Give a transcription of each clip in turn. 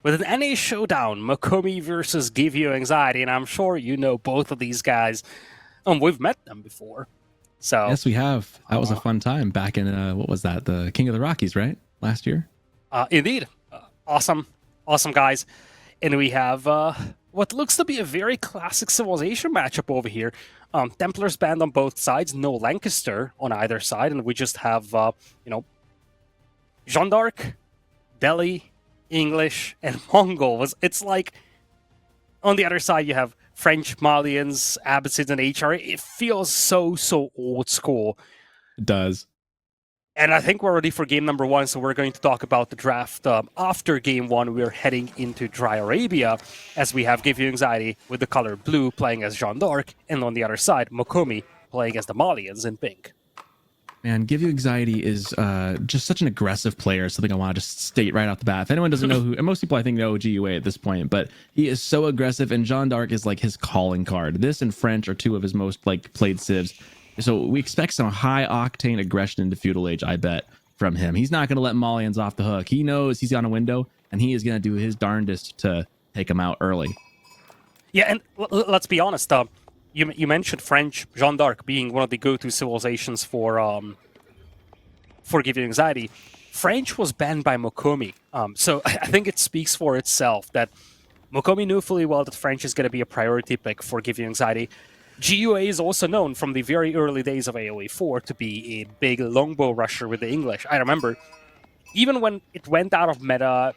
with an NA showdown, Mokomi versus GiveUAnxiety, and I'm sure you know both of these guys. We've met them before. So yes, we have. That was a fun time back in what was that? The King of the Rockies, right? Last year. Indeed, awesome guys. And we have what looks to be a very classic Civilization matchup over here. Templars banned on both sides, no Lancaster on either side, and we just have Jeanne d'Arc, Delhi, English, and Mongol. It's like on the other side you have French, Malians, Abbasids, and HR. It feels so old school. It does. And I think we're ready for game number one, so we're going to talk about the draft. After game one, we're heading into Dry Arabia, as we have GiveUAnxiety with the color blue playing as Jeanne d'Arc, and on the other side, Mokomi playing as the Malians in pink. Man, GiveUAnxiety is just such an aggressive player. Something I want to just state right off the bat. If anyone doesn't know who, and most people I think know GUA at this point, but he is so aggressive, and Jeanne d'Arc is like his calling card. This and French are two of his most played civs. So we expect some high octane aggression into Feudal Age, I bet, from him. He's not going to let Malians off the hook. He knows he's on a window, and he is going to do his darndest to take him out early. Yeah, and let's be honest. You mentioned French, Jeanne d'Arc being one of the go-to civilizations for GiveUAnxiety. French was banned by Mokomi, so I think it speaks for itself that Mokomi knew fully well that French is going to be a priority pick for GiveUAnxiety. GUA is also known from the very early days of AoE 4 to be a big longbow rusher with the English. I remember, even when it went out of meta,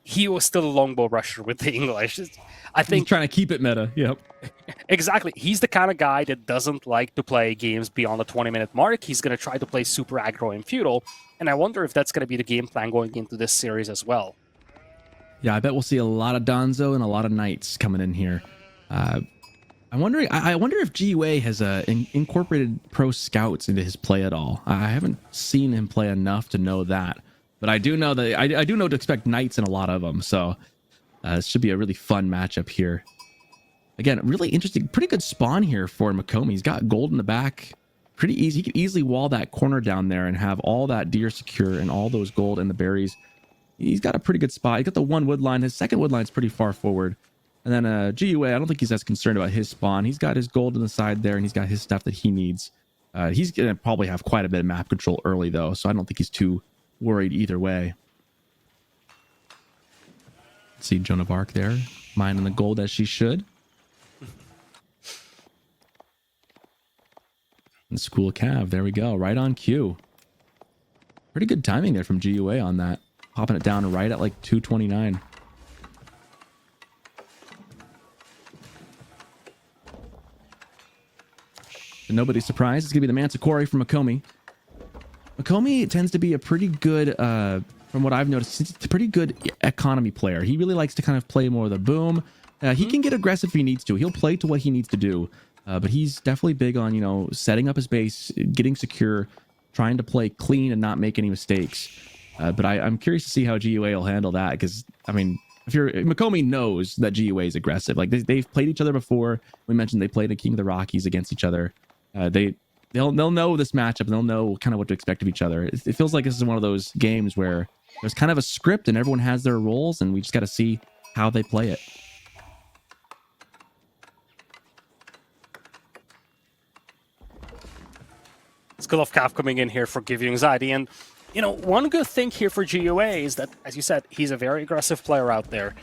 he was still a longbow rusher with the English. I think he's trying to keep it meta. Yep. Exactly. He's the kind of guy that doesn't like to play games beyond the 20-minute mark. He's going to try to play super aggro and feudal, and I wonder if that's going to be the game plan going into this series as well. Yeah, I bet we'll see a lot of Donzo and a lot of Knights coming in here. I wonder if GUA has incorporated pro scouts into his play at all. I haven't seen him play enough to know that, but I do know that I do know to expect Knights in a lot of them. So it should be a really fun matchup here. Again, really interesting, pretty good spawn here for Mokomi. He's got gold in the back, pretty easy. He could easily wall that corner down there and have all that deer secure and all those gold and the berries. He's got a pretty good spot. He got the one wood line. His second wood line is pretty far forward. And then GUA, I don't think he's as concerned about his spawn. He's got his gold on the side there, and he's got his stuff that he needs. He's going to probably have quite a bit of map control early, though, so I don't think he's too worried either way. Let's see Joan of Arc there, mining the gold as she should. And School Cav, there we go, right on cue. Pretty good timing there from GUA on that. Popping it down right at like 229. And nobody's surprised. It's going to be the Manticore from Mokomi. Mokomi tends to be a pretty good, from what I've noticed, he's a pretty good economy player. He really likes to kind of play more of the boom. He can get aggressive if he needs to. He'll play to what he needs to do. But he's definitely big on, you know, setting up his base, getting secure, trying to play clean and not make any mistakes. But I'm curious to see how GUA will handle that. Because, I mean, Mokomi knows that GUA is aggressive. Like, they've played each other before. We mentioned they played a King of the Rockies against each other. They'll know this matchup, and they'll know kind of what to expect of each other. It feels like this is one of those games where there's kind of a script and everyone has their roles, and we just got to see how they play it. School of Cav coming in here for GiveUAnxiety, and you know, one good thing here for GUA is that, as you said, he's a very aggressive player out there.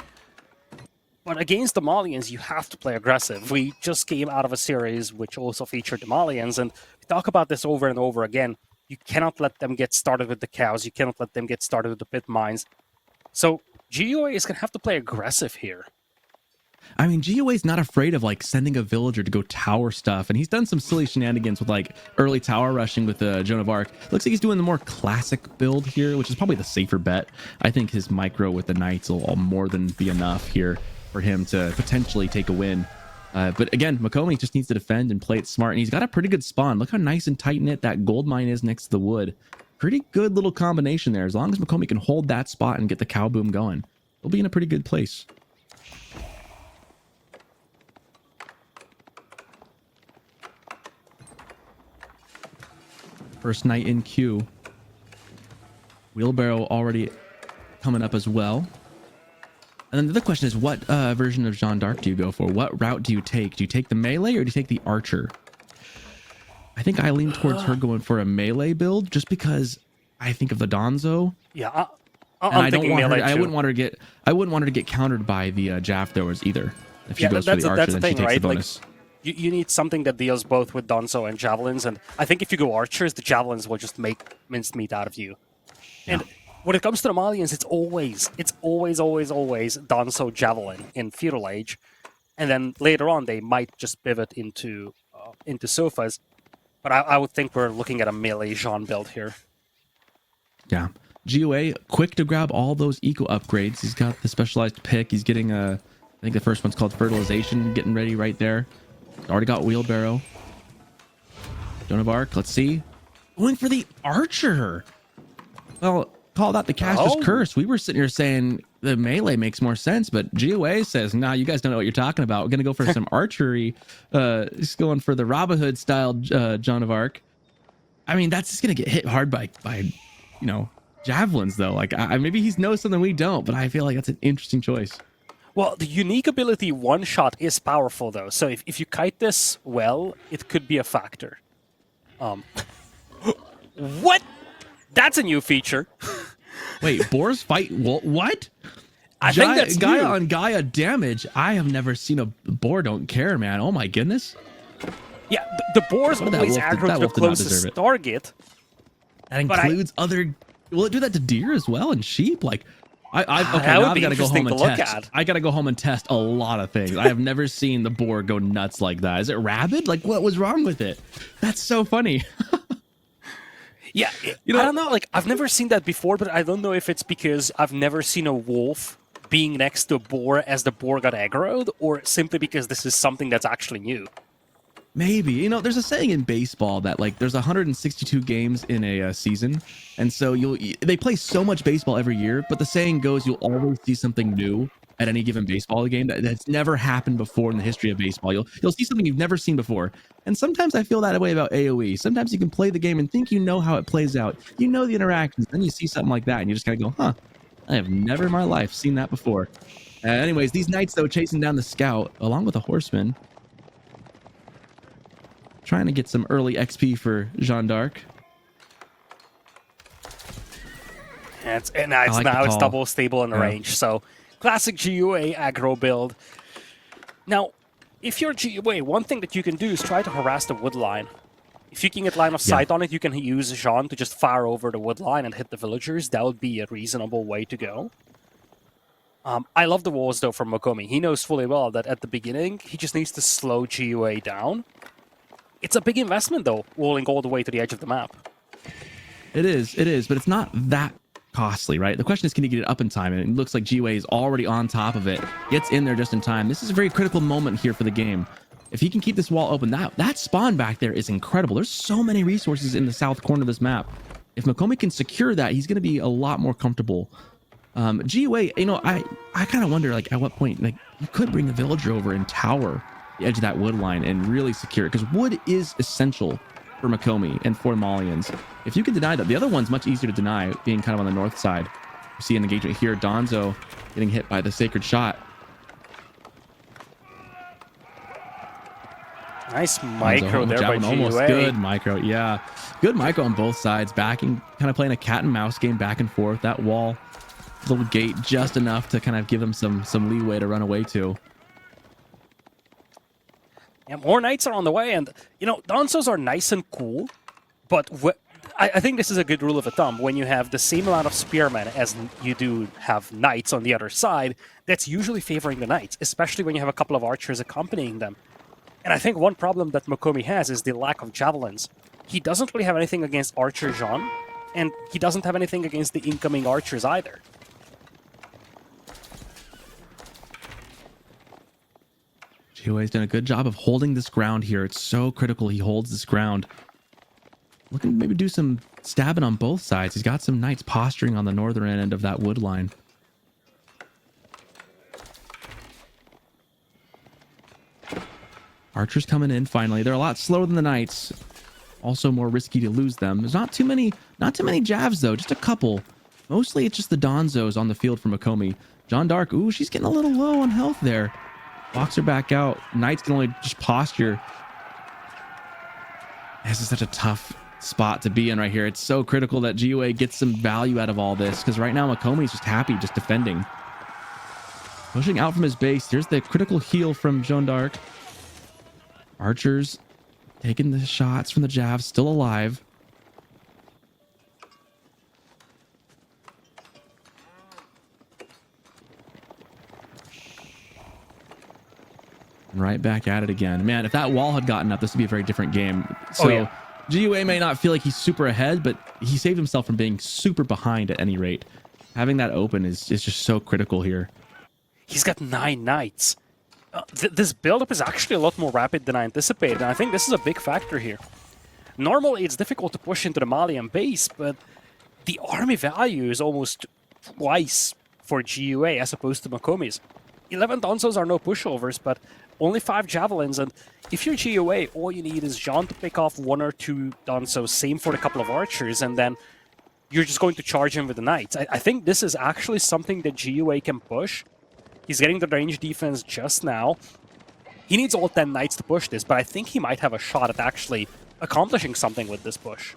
But against the Malians, you have to play aggressive. We just came out of a series which also featured the Malians, and we talk about this over and over again. You cannot let them get started with the cows. You cannot let them get started with the pit mines. So GUA is going to have to play aggressive here. I mean, GUA is not afraid of like sending a villager to go tower stuff, and he's done some silly shenanigans with like early tower rushing with Joan of Arc. Looks like he's doing the more classic build here, which is probably the safer bet. I think his micro with the Knights will more than be enough here for him to potentially take a win. But again, Mokomi just needs to defend and play it smart, and he's got a pretty good spawn. Look how nice and tight knit that gold mine is next to the wood. Pretty good little combination there. As long as Mokomi can hold that spot and get the cow boom going, he'll be in a pretty good place. First Knight in queue. Wheelbarrow already coming up as well. And then the other question is, what version of Jeanne d'Arc do you go for? What route do you take? Do you take the melee or do you take the archer? I think I lean towards her going for a melee build just because I think of the Donzo. Yeah, And I'm I don't thinking want her. melee I too. wouldn't want her to get. I wouldn't want her to get countered by the Jav throwers either. If she Yeah, goes for that's the archer, the then thing, she takes right? the Like, bonus. you need something that deals both with Donzo and javelins, and I think if you go archers, the javelins will just make minced meat out of you. And when it comes to the Malians, it's always Donzo javelin in Feudal Age, and then later on they might just pivot into sofas. But I would think we're looking at a melee Jean build here. Yeah. GOA, quick to grab all those eco upgrades. He's got the specialized pick. He's getting I think the first one's called fertilization, getting ready right there. Already got wheelbarrow. Joan of Arc, let's see. Going for the archer. Well, call that the caster's curse. We were sitting here saying the melee makes more sense, but GOA says, nah, you guys don't know what you're talking about. We're going to go for some archery. He's going for the Robin Hood style Joan of Arc. I mean, that's just going to get hit hard by javelins, though. Like, maybe he knows something we don't, but I feel like that's an interesting choice. Well, the unique ability one shot is powerful, though. So if you kite this well, it could be a factor. What? That's a new feature. Wait, boars fight what? I think that's Gaia new. on Gaia damage. I have never seen a boar don't care, man. Oh my goodness. Yeah, the boars What did that always wolf- aggro that to the wolf did not deserve closest it. target. That But includes other. Will it do that to deer as well and sheep? Like, okay, that now would I've be got to go home interesting and to look test. at. I got to go home and test a lot of things. I have never seen the boar go nuts like that. Is it rabid? Like, what was wrong with it? That's so funny. Yeah, I don't know. Like, I've never seen that before, but I don't know if it's because I've never seen a wolf being next to a boar as the boar got aggroed, or simply because this is something that's actually new. Maybe. There's a saying in baseball that like there's 162 games in a season, and so they play so much baseball every year, but the saying goes you'll always see something new at any given baseball game that's never happened before in the history of baseball. You'll see something you've never seen before. And sometimes I feel that way about AoE. Sometimes you can play the game and think you know how it plays out. You know the interactions, then you see something like that and you just kind of go, huh, I have never in my life seen that before. Anyways, these knights though chasing down the scout along with a horseman. Trying to get some early XP for Jeanne d'Arc. It's call. double stable in the Yeah. range. So classic GUA aggro build. Now, if you're GUA, one thing that you can do is try to harass the wood line. If you can get line of sight on it, you can use Jean to just fire over the wood line and hit the villagers. That would be a reasonable way to go. I love the walls though from Mokomi. He knows fully well that at the beginning, he just needs to slow GUA down. It's a big investment though, walling all the way to the edge of the map. It is, but it's not that costly, right? The question is, can he get it up in time? And it looks like GUA is already on top of it. Gets in there just in time. This is a very critical moment here for the game. If he can keep this wall open, that spawn back there is incredible. There's so many resources in the south corner of this map. If Mokomi can secure that, he's going to be a lot more comfortable. GUA, I kind of wonder, like, at what point, like, you could bring a villager over and tower the edge of that wood line and really secure it, because wood is essential for Mokomi and for Malians. If you can deny that, the other one's much easier to deny, being kind of on the north side. You see an engagement here. Donzo getting hit by the sacred shot. Nice micro there by GUA. Almost good micro, yeah. Good micro on both sides, backing, kind of playing a cat and mouse game back and forth. That wall, little gate, just enough to kind of give them some leeway to run away to. Yeah, more knights are on the way, and Donzos are nice and cool, but I think this is a good rule of thumb. When you have the same amount of spearmen as you do have knights on the other side, that's usually favoring the knights, especially when you have a couple of archers accompanying them. And I think one problem that Mokomi has is the lack of javelins. He doesn't really have anything against Archer Jean, and he doesn't have anything against the incoming archers either. GUA's done a good job of holding this ground here. It's so critical he holds this ground. Looking to maybe do some stabbing on both sides. He's got some knights posturing on the northern end of that wood line. Archers coming in finally. They're a lot slower than the knights. Also more risky to lose them. There's not too many javs though, just a couple. Mostly it's just the Donzos on the field for Mokomi. Jeanne d'Arc, ooh, she's getting a little low on health there. Walks her back out. Knights can only just posture. This is such a tough spot to be in right here. It's so critical that GUA gets some value out of all this, because right now Mokomi's just happy just defending. Pushing out from his base. Here's the critical heal from Jeanne d'Arc. Archers taking the shots from the jabs, still alive. Right back at it again. Man, if that wall had gotten up, this would be a very different game. So GUA may not feel like he's super ahead, but he saved himself from being super behind at any rate. Having that open is just so critical here. He's got 9 knights. This build-up is actually a lot more rapid than I anticipated, and I think this is a big factor here. Normally, it's difficult to push into the Malian base, but the army value is almost twice for GUA as opposed to Mokomi's. 11 Donzos are no pushovers, but only 5 javelins, and if you're GUA, all you need is Jeanne to pick off 1 or 2 Donzos, same for a couple of archers, and then you're just going to charge him with the knights. I think this is actually something that GUA can push. He's getting the range defense just now. He needs all 10 knights to push this, but I think he might have a shot at actually accomplishing something with this push.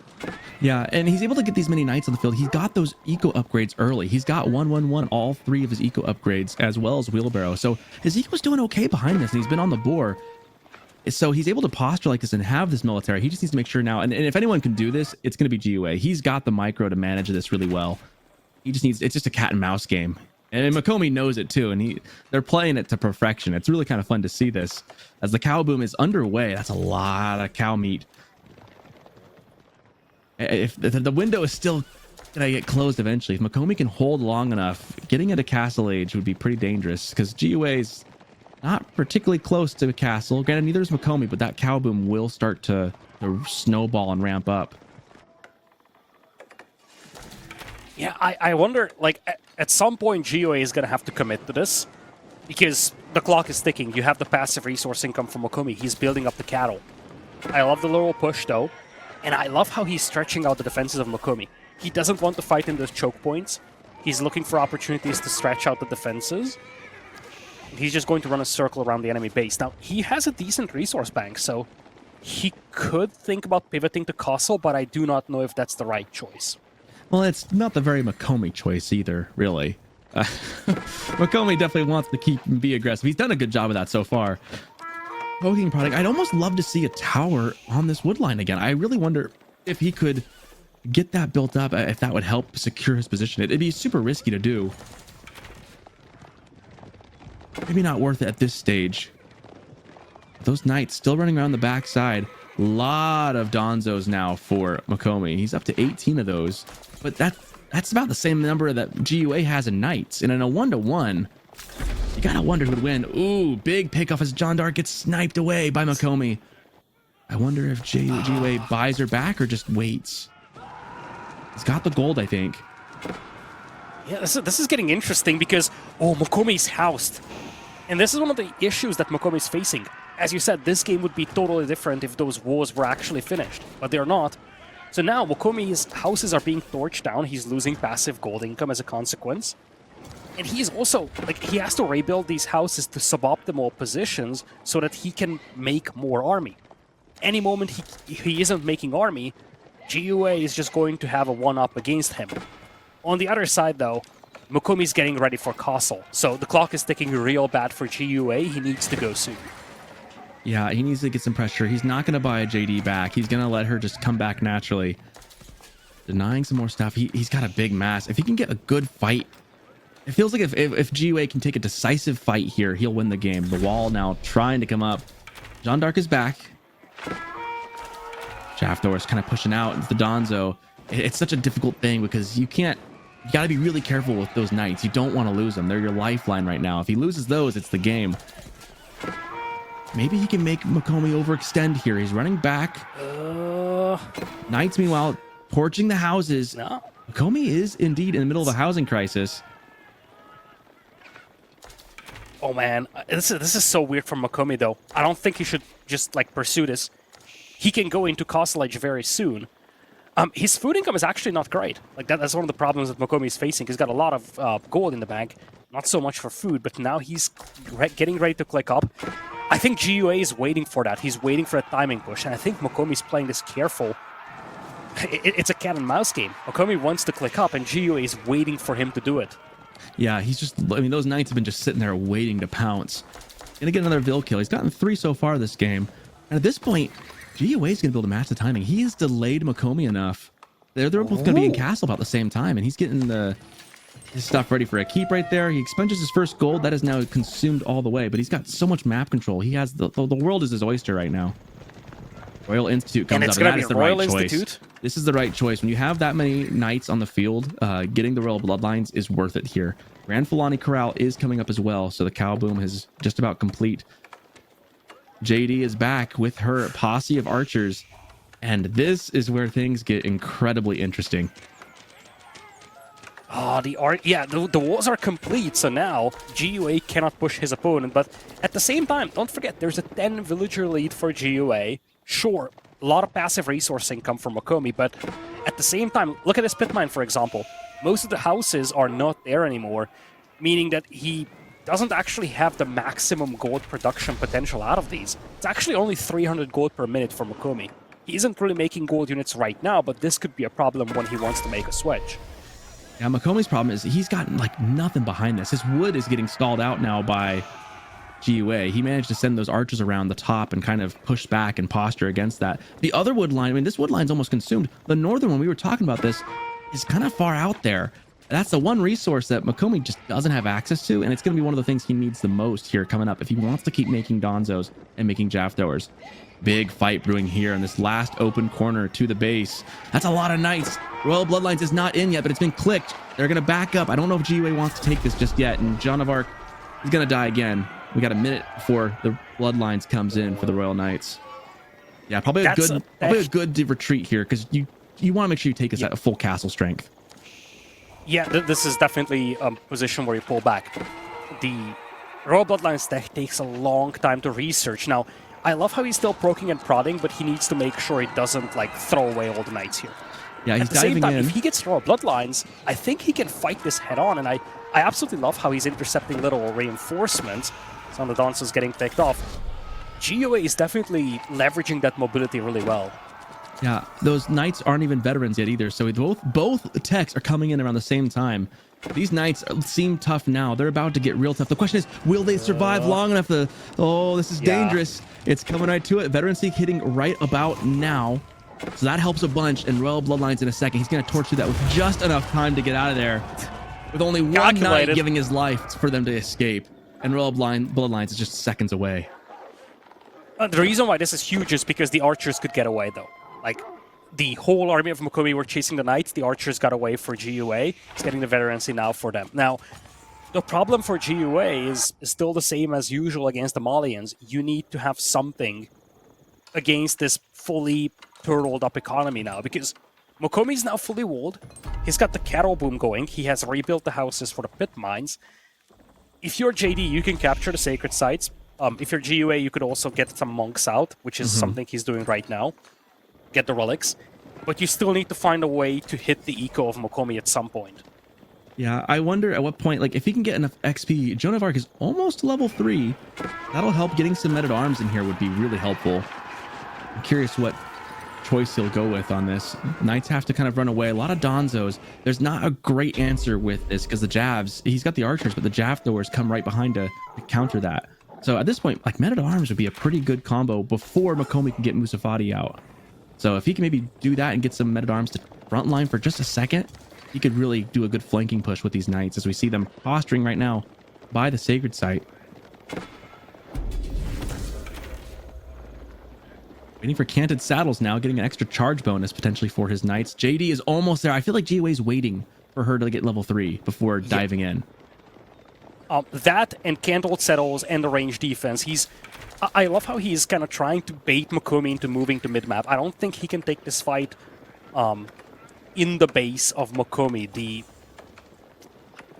Yeah, and he's able to get these many knights on the field. He's got those eco upgrades early. He's got 1-1-1, all 3 of his eco upgrades, as well as wheelbarrow. So his eco's doing okay behind this, and he's been on the board. So he's able to posture like this and have this military. He just needs to make sure now, and if anyone can do this, it's going to be GUA. He's got the micro to manage this really well. He just needs, it's just a cat and mouse game. And Mokomi knows it too, and they're playing it to perfection. It's really kind of fun to see this. As the cow boom is underway, that's a lot of cow meat. If the window is still gonna get closed eventually, if Mokomi can hold long enough, getting into castle age would be pretty dangerous, because GUA's not particularly close to a castle. Granted, neither is Mokomi, but that cow boom will start to snowball and ramp up. Yeah, I wonder, like, at some point GUA is going to have to commit to this, because the clock is ticking. You have the passive resource income from Mokomi. He's building up the cattle. I love the little push, though, and I love how he's stretching out the defenses of Mokomi. He doesn't want to fight in those choke points. He's looking for opportunities to stretch out the defenses. He's just going to run a circle around the enemy base. Now, he has a decent resource bank, so he could think about pivoting to castle, but I do not know if that's the right choice. Well, it's not the very Mokomi choice either, really. Mokomi definitely wants to keep and be aggressive. He's done a good job of that so far. Poking product. I'd almost love to see a tower on this wood line again. I really wonder if he could get that built up, if that would help secure his position. It'd be super risky to do. Maybe not worth it at this stage. Those knights still running around the backside. A lot of Donzos now for Mokomi. He's up to 18 of those. But that's about the same number that GUA has in knights. And in a 1-to-1, you gotta wonder who would win. Ooh, big pickoff as Jeanne d'Arc gets sniped away by Mokomi. I wonder if GUA buys her back or just waits. He's got the gold, I think. Yeah, this is getting interesting because, Mokomi's housed. And this is one of the issues that Mokomi's facing. As you said, this game would be totally different if those wars were actually finished, but they're not. So now Mokomi's houses are being torched down. He's losing passive gold income as a consequence. And he's also, he has to rebuild these houses to suboptimal positions so that he can make more army. Any moment he isn't making army, GUA is just going to have a one-up against him. On the other side, though, Mokomi's getting ready for castle. So the clock is ticking real bad for GUA. He needs to go soon. Yeah, he needs to get some pressure. He's not going to buy a JD back. He's going to let her just come back naturally. Denying some more stuff. He's got a big mass. If he can get a good fight, it feels like if GUA can take a decisive fight here, he'll win the game. The wall now trying to come up. Jeanne d'Arc is back. Shaftdoor is kind of pushing out into the Donzo. It's such a difficult thing because you got to be really careful with those knights. You don't want to lose them. They're your lifeline right now. If he loses those, it's the game. Maybe he can make Mokomi overextend here. He's running back. Knights, meanwhile, torching the houses. No. Mokomi is indeed in the middle of a housing crisis. Oh man, this is so weird from Mokomi though. I don't think he should just pursue this. He can go into Castle Edge very soon, His food income is actually not great. Like that's one of the problems that Mokomi is facing. He's got a lot of gold in the bank, not so much for food, but now he's getting ready to click up. I think GUA is waiting for that. He's waiting for a timing push, and I think Mokomi's playing this careful. It's a cat and mouse game. Mokomi wants to click up, and GUA is waiting for him to do it. Yeah, he's just, I mean, those knights have been just sitting there waiting to pounce. Gonna get another Vil kill. He's gotten 3 so far this game. And at this point, GUA is gonna be able to match the timing. He has delayed Mokomi enough. They're both gonna be in castle about the same time, and he's getting his stuff ready for a keep right there. He expunges his first gold. That is now consumed all the way, but he's got so much map control. He has the world is his oyster right now. Royal Institute comes up, and that is the right choice. This is the right choice. When you have that many knights on the field, getting the Royal Bloodlines is worth it here. Grand Fulani Corral is coming up as well, so the cow boom is just about complete. JD is back with her posse of archers, and this is where things get incredibly interesting. Oh, the walls are complete, so now GUA cannot push his opponent, but at the same time, don't forget, there's a 10 villager lead for GUA. Sure, a lot of passive resource income from Mokomi, but at the same time, look at his pit mine, for example. Most of the houses are not there anymore, meaning that he doesn't actually have the maximum gold production potential out of these. It's actually only 300 gold per minute for Mokomi. He isn't really making gold units right now, but this could be a problem when he wants to make a switch. Yeah, Mokomi's problem is he's got like nothing behind this. His wood is getting stalled out now by GUA. He managed to send those archers around the top and kind of push back and posture against that. The other wood line, I mean, this wood line's almost consumed. The northern one, we were talking about this, is kind of far out there. That's the one resource that Mokomi just doesn't have access to, and it's going to be one of the things he needs the most here coming up if he wants to keep making Donzos and making Jav throwers. Big fight brewing here in this last open corner to the base. That's a lot of knights. Royal Bloodlines is not in yet, but it's been clicked. They're going to back up. I don't know if GUA wants to take this just yet, and Joan of Arc is going to die again. We got a minute before the Bloodlines comes in for the Royal Knights. Yeah, probably a good retreat here, because you want to make sure you take this at a full castle strength. Yeah, this is definitely a position where you pull back. The Royal Bloodlines deck takes a long time to research. Now, I love how he's still proking and prodding, but he needs to make sure he doesn't like throw away all the knights here. Yeah, he's at the same diving time, in. If he gets Royal Bloodlines, I think he can fight this head on, and I absolutely love how he's intercepting little reinforcements. Some of the dancers getting picked off. GUA is definitely leveraging that mobility really well. Yeah, those knights aren't even veterans yet either, so both techs are coming in around the same time. These knights seem tough now. They're about to get real tough. The question is, will they survive long enough to... Oh, this is dangerous. It's coming right to it. Veteran Seek hitting right about now. So that helps a bunch, and Royal Bloodlines in a second. He's going to torch through that with just enough time to get out of there. With only one knight giving his life for them to escape. And Royal Bloodlines is just seconds away. The reason why this is huge is because the archers could get away, though. Like, the whole army of Mokomi were chasing the knights. The archers got away for GUA. It's getting the veterancy now for them. Now, the problem for GUA is still the same as usual against the Malians. You need to have something against this fully turtled up economy now, because Mokomi is now fully walled. He's got the cattle boom going. He has rebuilt the houses for the pit mines. If you're JD, you can capture the sacred sites. If you're GUA, you could also get some monks out, which is something he's doing right now. Get the relics. But you still need to find a way to hit the eco of Mokomi at some point. Yeah, I wonder at what point, like, if he can get enough XP. Joan of Arc is almost level 3. That'll help. Getting some men-at-arms in here would be really helpful. I'm curious what choice he'll go with on this. Knights have to kind of run away. A lot of Donzos. There's not a great answer with this, because the Javs, he's got the archers, but the Jav throwers come right behind to counter that. So at this point, like, men-at-arms would be a pretty good combo before Mokomi can get Musafati out. So if he can maybe do that and get some men-at-arms to frontline for just a second, he could really do a good flanking push with these knights, as we see them posturing right now by the sacred site. Waiting for canted saddles now, getting an extra charge bonus potentially for his knights. JD is almost there. I feel like GUA's waiting for her to get level 3 before diving in. That and cantled saddles and the range defense. I love how he's kind of trying to bait Mokomi into moving to mid-map. I don't think he can take this fight in the base of Mokomi. You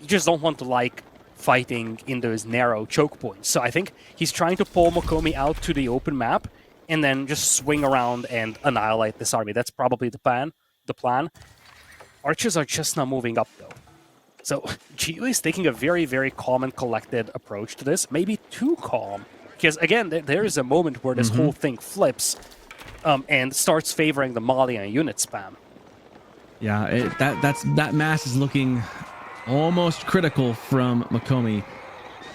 just don't want to like fighting in those narrow choke points. So I think he's trying to pull Mokomi out to the open map and then just swing around and annihilate this army. That's probably the plan. the plan. Archers are just not moving up, though. So GiveUA is taking a very, very calm and collected approach to this. Maybe too calm. Because, again, there is a moment where this whole thing flips and starts favoring the Malian unit spam. Yeah, that mass is looking almost critical from Mokomi.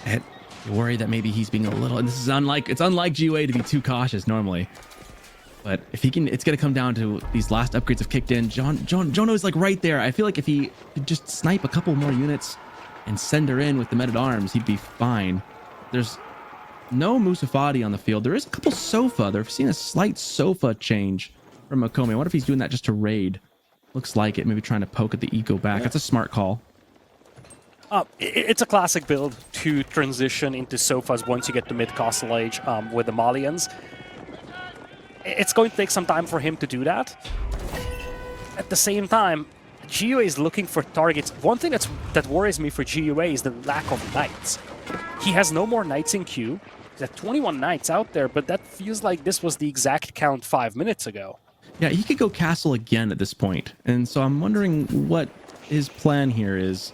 And you worry that maybe he's being a little... And this is unlike GiveUA to be too cautious normally. But if he can, it's going to come down to these last upgrades have kicked in. Jono is like right there. I feel like if he could just snipe a couple more units and send her in with the men-at-arms, he'd be fine. There's no Musafati on the field. There is a couple Sofa. They've seen a slight Sofa change from Mokomi. I wonder if he's doing that just to raid. Looks like it. Maybe trying to poke at the eco back. That's a smart call. It's a classic build to transition into Sofas once you get to mid-Castle Age with the Malians. It's going to take some time for him to do that. At the same time, GiveUA is looking for targets. One thing that worries me for GiveUA is the lack of knights. He has no more knights in queue. He's at 21 knights out there, but that feels like this was the exact count 5 minutes ago. Yeah, he could go castle again at this point. And so I'm wondering what his plan here is.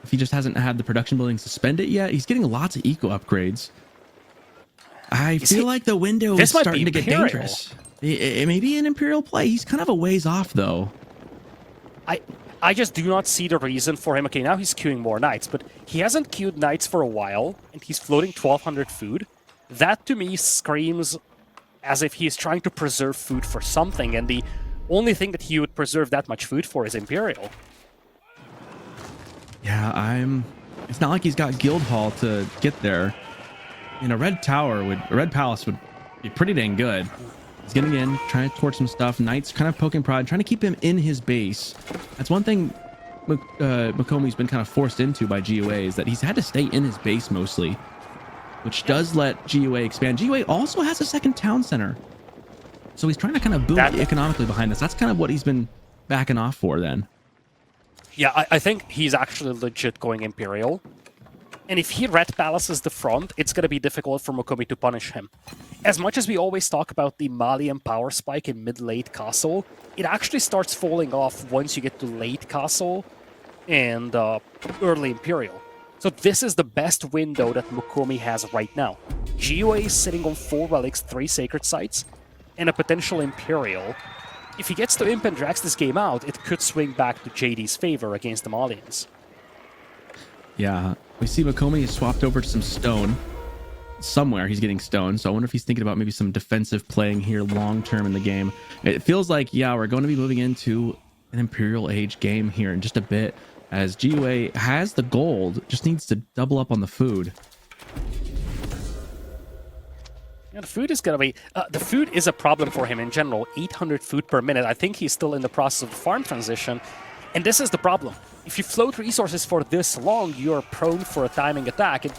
If he just hasn't had the production building suspended yet. He's getting lots of eco upgrades. I feel like the window is starting to get dangerous. It may be an Imperial play. He's kind of a ways off, though. I just do not see the reason for him. Okay, now he's queuing more knights, but he hasn't queued knights for a while, and he's floating 1,200 food. That, to me, screams as if he's trying to preserve food for something, and the only thing that he would preserve that much food for is Imperial. Yeah, it's not like he's got Guildhall to get there. You know, Red Palace would be pretty dang good. He's getting in, trying to torch some stuff. Knight's kind of poking pride, trying to keep him in his base. That's one thing Mokomi's been kind of forced into by GiveUA, is that he's had to stay in his base mostly, which does let GiveUA expand. GiveUA also has a second town center, so he's trying to kind of boom economically behind this. That's kind of what he's been backing off for then. Yeah, I think he's actually legit going Imperial. And if he Red Palaces the front, it's going to be difficult for Mokomi to punish him. As much as we always talk about the Malian power spike in mid-late Castle, it actually starts falling off once you get to late Castle and early Imperial. So this is the best window that Mokomi has right now. GiveUA is sitting on 4 relics, 3 sacred sites, and a potential Imperial. If he gets to Imp and drags this game out, it could swing back to JD's favor against the Malians. Yeah, we see Mokomi has swapped over to some stone. Somewhere he's getting stone, so I wonder if he's thinking about maybe some defensive playing here long-term in the game. It feels like, yeah, we're going to be moving into an Imperial Age game here in just a bit, as GiveUA has the gold, just needs to double up on the food. Yeah, the food is going to be... the food is a problem for him in general. 800 food per minute. I think he's still in the process of the farm transition. And this is the problem. If you float resources for this long, you're prone for a timing attack. And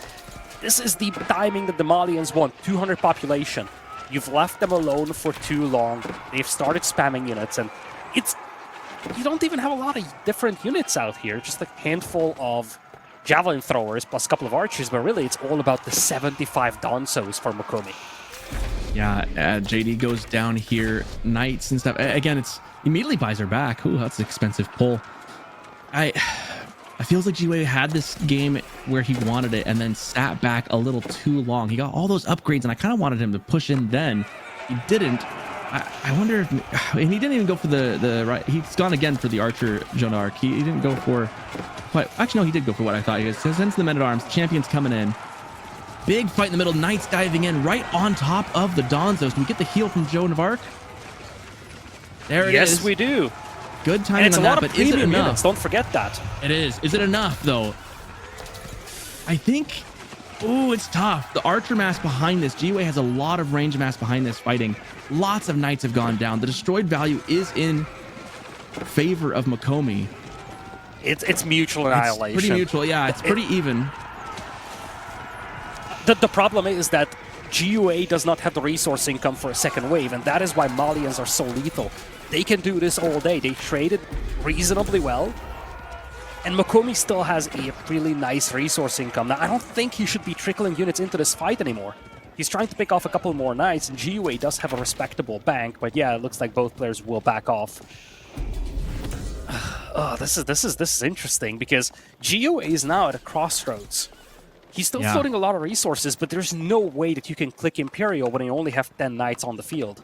this is the timing that the Malians want. 200 population. You've left them alone for too long. They've started spamming units. And it's... You don't even have a lot of different units out here. Just a handful of javelin throwers plus a couple of archers. But really, it's all about the 75 Donsos for Mokomi. Yeah, JD goes down here. Knights and stuff. Again, it's... Immediately buys her back. Ooh, that's an expensive pull. I feels like GiveUA had this game where he wanted it and then sat back a little too long. He got all those upgrades and I kind of wanted him to push in then. He didn't. I wonder if... And he didn't even go for the right... He's gone again for the Archer Joan d'Arc. He didn't go for... Actually, no, he did go for what I thought. He sends the men-at-arms. Champions coming in. Big fight in the middle. Knights diving in right on top of the Donzos. Can we get the heal from Joan of Arc? There it is. Yes, we do. Good timing on that, but is it enough? Units, don't forget that. It is. Is it enough, though? I think... Ooh, it's tough. The archer mass behind this. GiveUA has a lot of range mass behind this fighting. Lots of knights have gone down. The destroyed value is in favor of Mokomi. It's mutual annihilation. It's pretty mutual, yeah. It's pretty even. The problem is that GiveUA does not have the resource income for a second wave, and that is why Malians are so lethal. They can do this all day. They traded reasonably well, and Mokomi still has a really nice resource income. Now, I don't think he should be trickling units into this fight anymore. He's trying to pick off a couple more knights, and GiveUA does have a respectable bank, but yeah, it looks like both players will back off. This is interesting because GOA is now at a crossroads. He's still floating a lot of resources, but there's no way that you can click Imperial when you only have 10 knights on the field.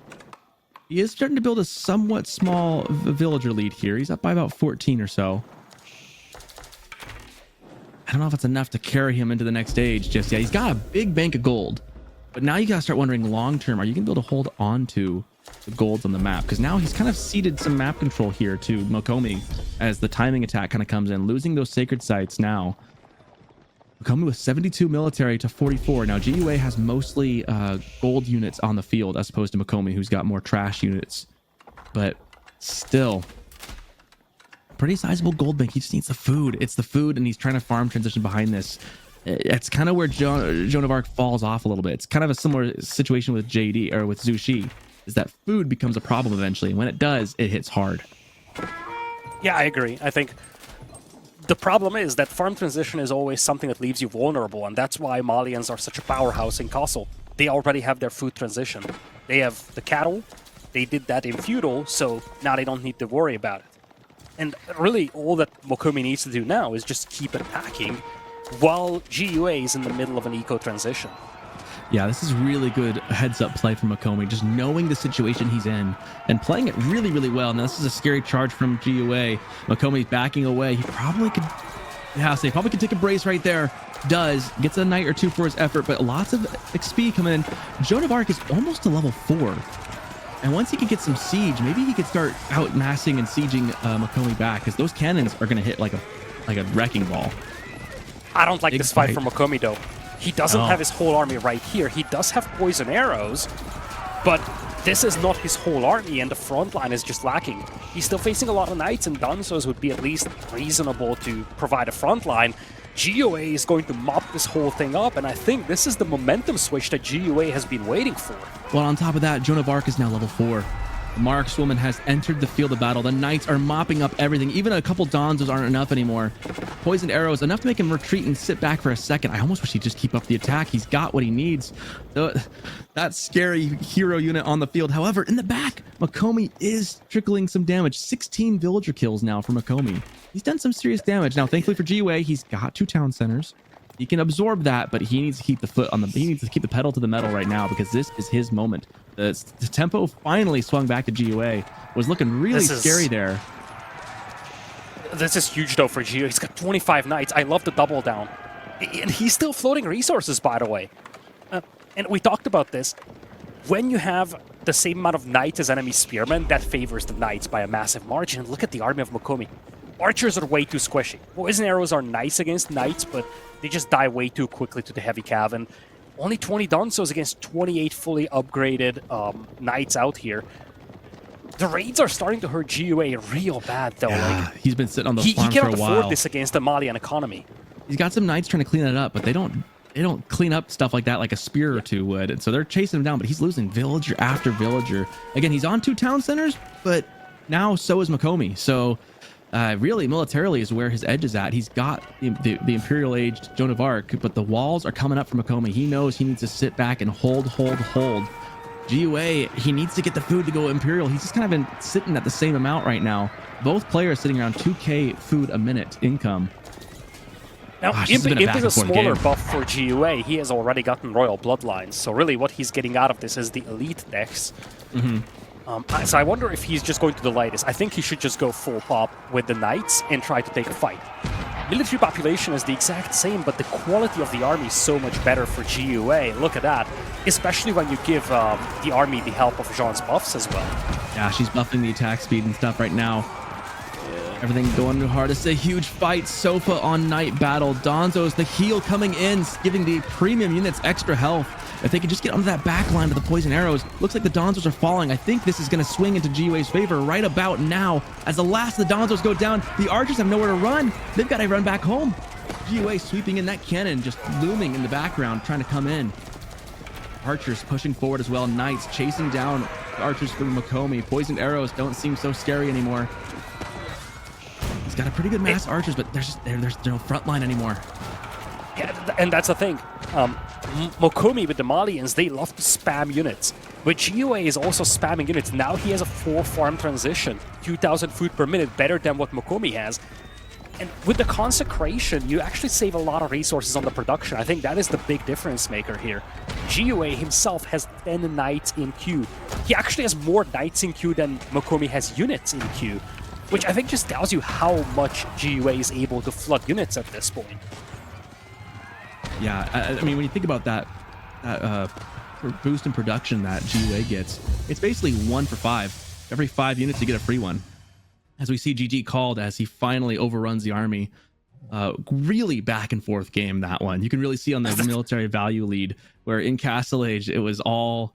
He is starting to build a somewhat small villager lead here. He's up by about 14 or so. I don't know if it's enough to carry him into the next stage just yet. He's got a big bank of gold, but now you gotta start wondering long term, are you gonna be able to hold on to the golds on the map? Because now he's kind of ceded some map control here to Mokomi as the timing attack kind of comes in, losing those sacred sites now. Mokomi with 72 military to 44. Now GUA has mostly gold units on the field as opposed to Mokomi, who's got more trash units, but still pretty sizable gold bank. He just needs the food. It's the food, and he's trying to farm transition behind this. It's kind of where Joan of Arc falls off a little bit. It's kind of a similar situation with JD or with Zhu Shi, is that food becomes a problem eventually. And when it does, it hits hard. Yeah, I agree. I think the problem is that farm transition is always something that leaves you vulnerable, and that's why Malians are such a powerhouse in Castle. They already have their food transition. They have the cattle, they did that in Feudal, so now they don't need to worry about it. And really, all that Mokomi needs to do now is just keep attacking while GUA is in the middle of an eco transition. Yeah, this is really good heads-up play from Mokomi, just knowing the situation he's in and playing it really, really well. Now, this is a scary charge from GUA. Mokomi's backing away. He probably could, probably could take a brace right there. Does. Gets a knight or two for his effort, but lots of XP coming in. Joan of Arc is almost to level 4. And once he can get some siege, maybe he could start outmassing and sieging Mokomi back, because those cannons are going to hit like a wrecking ball. I don't like this fight for Mokomi, though. He doesn't have his whole army right here. He does have poison arrows, but this is not his whole army, and the front line is just lacking. He's still facing a lot of knights, and Danzos would be at least reasonable to provide a front line. GUA is going to mop this whole thing up, and I think this is the momentum switch that GUA has been waiting for. Well, on top of that, Joan of Arc is now level 4. The Markswoman has entered the field of battle. The knights are mopping up everything. Even a couple Donzos aren't enough anymore. Poisoned arrows, enough to make him retreat and sit back for a second. I almost wish he'd just keep up the attack. He's got what he needs. That scary hero unit on the field. However, in the back, Mokomi is trickling some damage. 16 villager kills now for Mokomi. He's done some serious damage. Now, thankfully for GUA, he's got 2 town centers. He can absorb that, but he needs to keep the foot on the. He needs to keep the pedal to the metal right now, because this is his moment. The tempo finally swung back to GUA. Was looking really scary there. This is huge though for GUA. He's got 25 knights. I love the double down, and he's still floating resources, by the way. And we talked about this. When you have the same amount of knights as enemy spearmen, that favors the knights by a massive margin. Look at the army of Mokomi. Archers are way too squishy. Poison arrows are nice against knights, but they just die way too quickly to the heavy cav. And only 20 Donzos against 28 fully upgraded knights out here. The raids are starting to hurt GUA real bad, though. Yeah, like, he's been sitting on the farm for a while. He cannot afford this against the Malian economy. He's got some knights trying to clean it up, but they don't clean up stuff like that like a spear or two would. And so they're chasing him down, but he's losing villager after villager. Again, he's on 2 town centers, but now so is Mokomi. So really, militarily is where his edge is at. He's got the Imperial-aged Joan of Arc, but the walls are coming up for Mokomi. He knows he needs to sit back and hold. GUA, he needs to get the food to go Imperial. He's just kind of been sitting at the same amount right now. Both players sitting around 2k food a minute income. Now, Imp is a smaller buff for GUA. He has already gotten Royal Bloodlines, so really what he's getting out of this is the elite decks. So I wonder if he's just going to delay this. I think he should just go full pop with the knights and try to take a fight. Military population is the exact same, but the quality of the army is so much better for GUA. Look at that. Especially when you give the army the help of Jean's buffs as well. Yeah, she's buffing the attack speed and stuff right now. Everything going hard. It's a huge fight. Sofa on Knight battle. Donzo's the heal coming in, giving the premium units extra health. If they can just get onto that back line of the poison arrows, looks like the Donzos are falling. I think this is going to swing into GUA's favor right about now. As the last of the Donzos go down, the archers have nowhere to run. They've got to run back home. GUA sweeping in that cannon, just looming in the background, trying to come in. Archers pushing forward as well. Knights chasing down archers from Mokomi. Poisoned arrows don't seem so scary anymore. He's got a pretty good mass archers, but there's no front line anymore. Yeah, and that's the thing. Mokomi with the Malians, they love to spam units. But GUA is also spamming units. Now he has a 4 farm transition, 2,000 food per minute, better than what Mokomi has. And with the consecration, you actually save a lot of resources on the production. I think that is the big difference maker here. GUA himself has 10 knights in queue. He actually has more knights in queue than Mokomi has units in queue, which I think just tells you how much GUA is able to flood units at this point. Yeah, I mean, when you think about that boost in production that GUA gets, it's basically 1 for 5. Every 5 units, you get a free one. As we see GG called as he finally overruns the army. Really back and forth game, that one. You can really see on the military value lead where in Castle Age, it was all,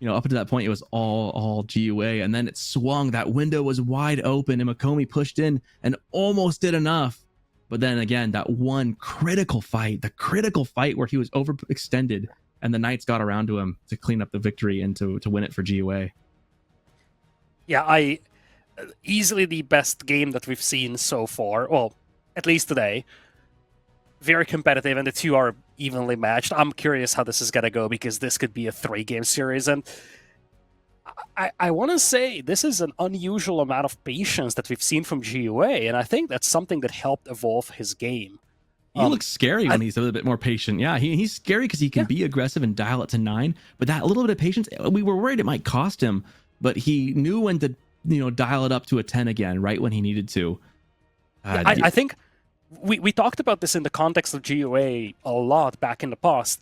up until that point, it was all GUA. And then it swung. That window was wide open and Mokomi pushed in and almost did enough. But then again, that one critical fight, the critical fight where he was overextended and the Knights got around to him to clean up the victory and to win it for GUA. Yeah, easily the best game that we've seen so far. Well, at least today. Very competitive, and the two are evenly matched. I'm curious how this is going to go, because this could be a 3-game series. And I want to say this is an unusual amount of patience that we've seen from GUA, and I think that's something that helped evolve his game. He looks scary when he's a little bit more patient. Yeah, he's scary because he can be aggressive and dial it to 9. But that little bit of patience, we were worried it might cost him, but he knew when to dial it up to a 10 again, right when he needed to. I think we talked about this in the context of GUA a lot back in the past.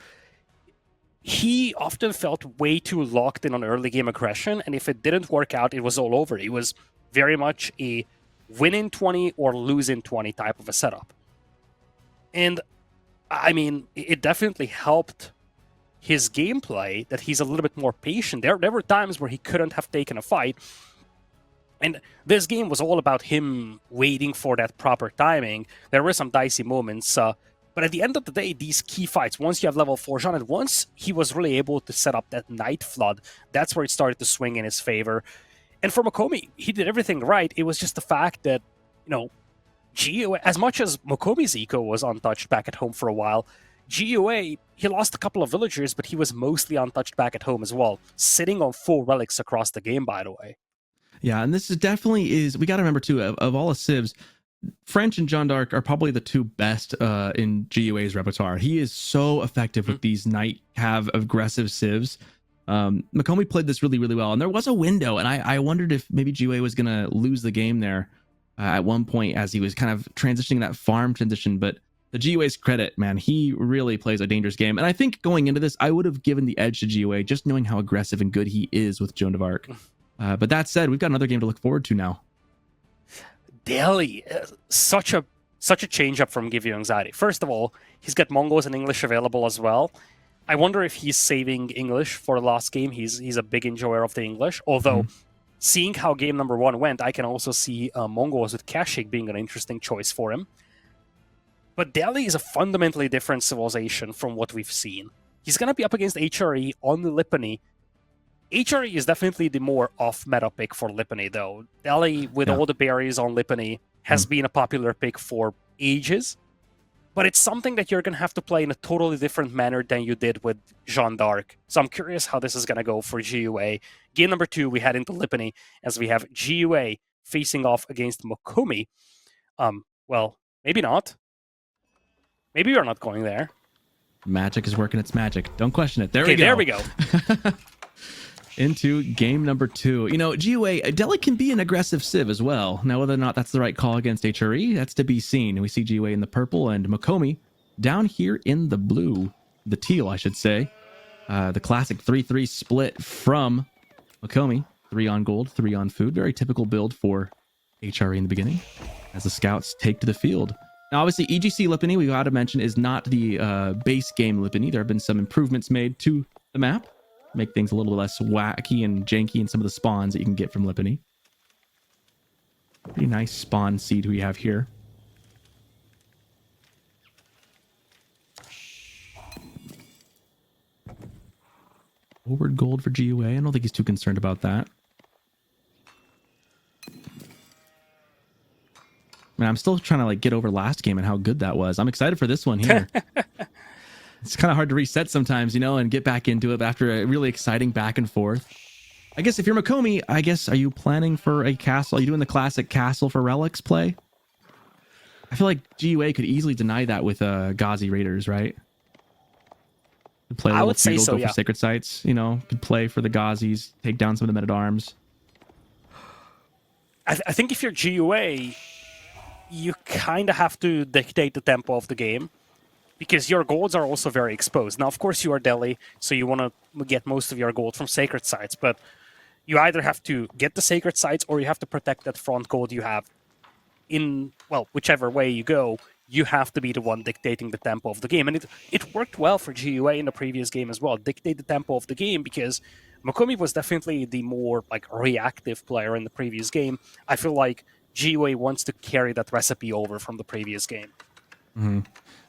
He often felt way too locked in on early game aggression, and if it didn't work out, it was all over. It was very much a win in 20 or lose in 20 type of a setup. And I mean, it definitely helped his gameplay that he's a little bit more patient. There were times where he couldn't have taken a fight. And this game was all about him waiting for that proper timing. There were some dicey moments, but at the end of the day, these key fights, once you have level 4 Jean, and once he was really able to set up that Knight Flood, that's where it started to swing in his favor. And for Mokomi, he did everything right. It was just the fact that, GUA, as much as Mokomi's eco was untouched back at home for a while, GUA, he lost a couple of villagers, but he was mostly untouched back at home as well, sitting on full relics across the game, by the way. Yeah, and this is definitely we got to remember too, of all the civs, French and Jeanne d'Arc are probably the 2 best in GUA's repertoire. He is so effective with these Knight Cav aggressive civs. Mokomi played this really, really well, and there was a window, and I wondered if maybe GUA was going to lose the game there at one point as he was kind of transitioning that farm transition, but the GUA's credit, man, he really plays a dangerous game. And I think going into this, I would have given the edge to GUA just knowing how aggressive and good he is with Joan of Arc. But that said, we've got another game to look forward to now. Delhi, such a change up from GiveUAnxiety. First of all, he's got Mongols and English available as well. I wonder if he's saving English for the last game. He's a big enjoyer of the English. Although, seeing how game number 1 went, I can also see Mongols with Kashik being an interesting choice for him. But Delhi is a fundamentally different civilization from what we've seen. He's going to be up against HRE on Lipany. HRE is definitely the more off-meta pick for Lipany, though. Delhi, with all the berries on Lipany, has been a popular pick for ages. But it's something that you're going to have to play in a totally different manner than you did with Jeanne d'Arc. So I'm curious how this is going to go for GUA. Game number 2, we head into Lipany, as we have GUA facing off against Mokomi. Well, maybe not. Maybe we're not going there. Magic is working its magic. Don't question it. There we go. Into game number 2. GUA, Delhi can be an aggressive civ as well. Now, whether or not that's the right call against HRE, that's to be seen. We see GUA in the purple and Mokomi down here in the blue. The teal, I should say. The classic 3-3 split from Mokomi. 3 on gold, 3 on food. Very typical build for HRE in the beginning as the scouts take to the field. Now, obviously, EGC Lipany, we got to mention, is not the base game Lipany. There have been some improvements made to the map. Make things a little less wacky and janky in some of the spawns that you can get from Lipany. Pretty nice spawn seed we have here. Forward gold for GUA. I don't think he's too concerned about that. Man, I'm still trying to get over last game and how good that was. I'm excited for this one here. It's kind of hard to reset sometimes, you know, and get back into it after a really exciting back and forth. I guess if you're Mokomi, I guess, are you planning for a castle? Are you doing the classic castle for relics play? I feel like GUA could easily deny that with Ghazi Raiders, right? Could play a I little would say feudal, so, go yeah. for sacred sites, you know, could play for the Ghazis, take down some of the men-at-arms. I think if you're GUA, you kind of have to dictate the tempo of the game, because your golds are also very exposed. Now, of course, you are Delhi, so you want to get most of your gold from sacred sites, but you either have to get the sacred sites or you have to protect that front gold you have. In, well, whichever way you go, you have to be the one dictating the tempo of the game. And it worked well for GUA in the previous game as well, dictate the tempo of the game, because Mokomi was definitely the more like reactive player in the previous game. I feel like GUA wants to carry that recipe over from the previous game. Mm-hmm.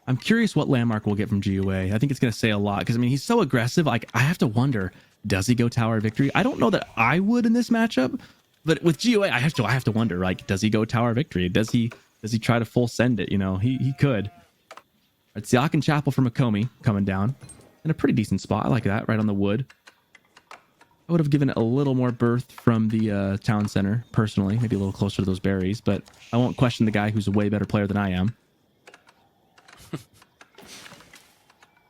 I'm curious what landmark we'll get from GUA. I think it's going to say a lot because, I mean, he's so aggressive. Like, I have to wonder, does he go Tower of Victory? I don't know that I would in this matchup, but with GUA, I have to wonder, like, does he go Tower of Victory? Does he try to full send it? You know, he could. It's the Aachen Chapel for Mokomi coming down in a pretty decent spot. I like that, right on the wood. I would have given it a little more berth from the town center, personally, maybe a little closer to those berries, but I won't question the guy who's a way better player than I am.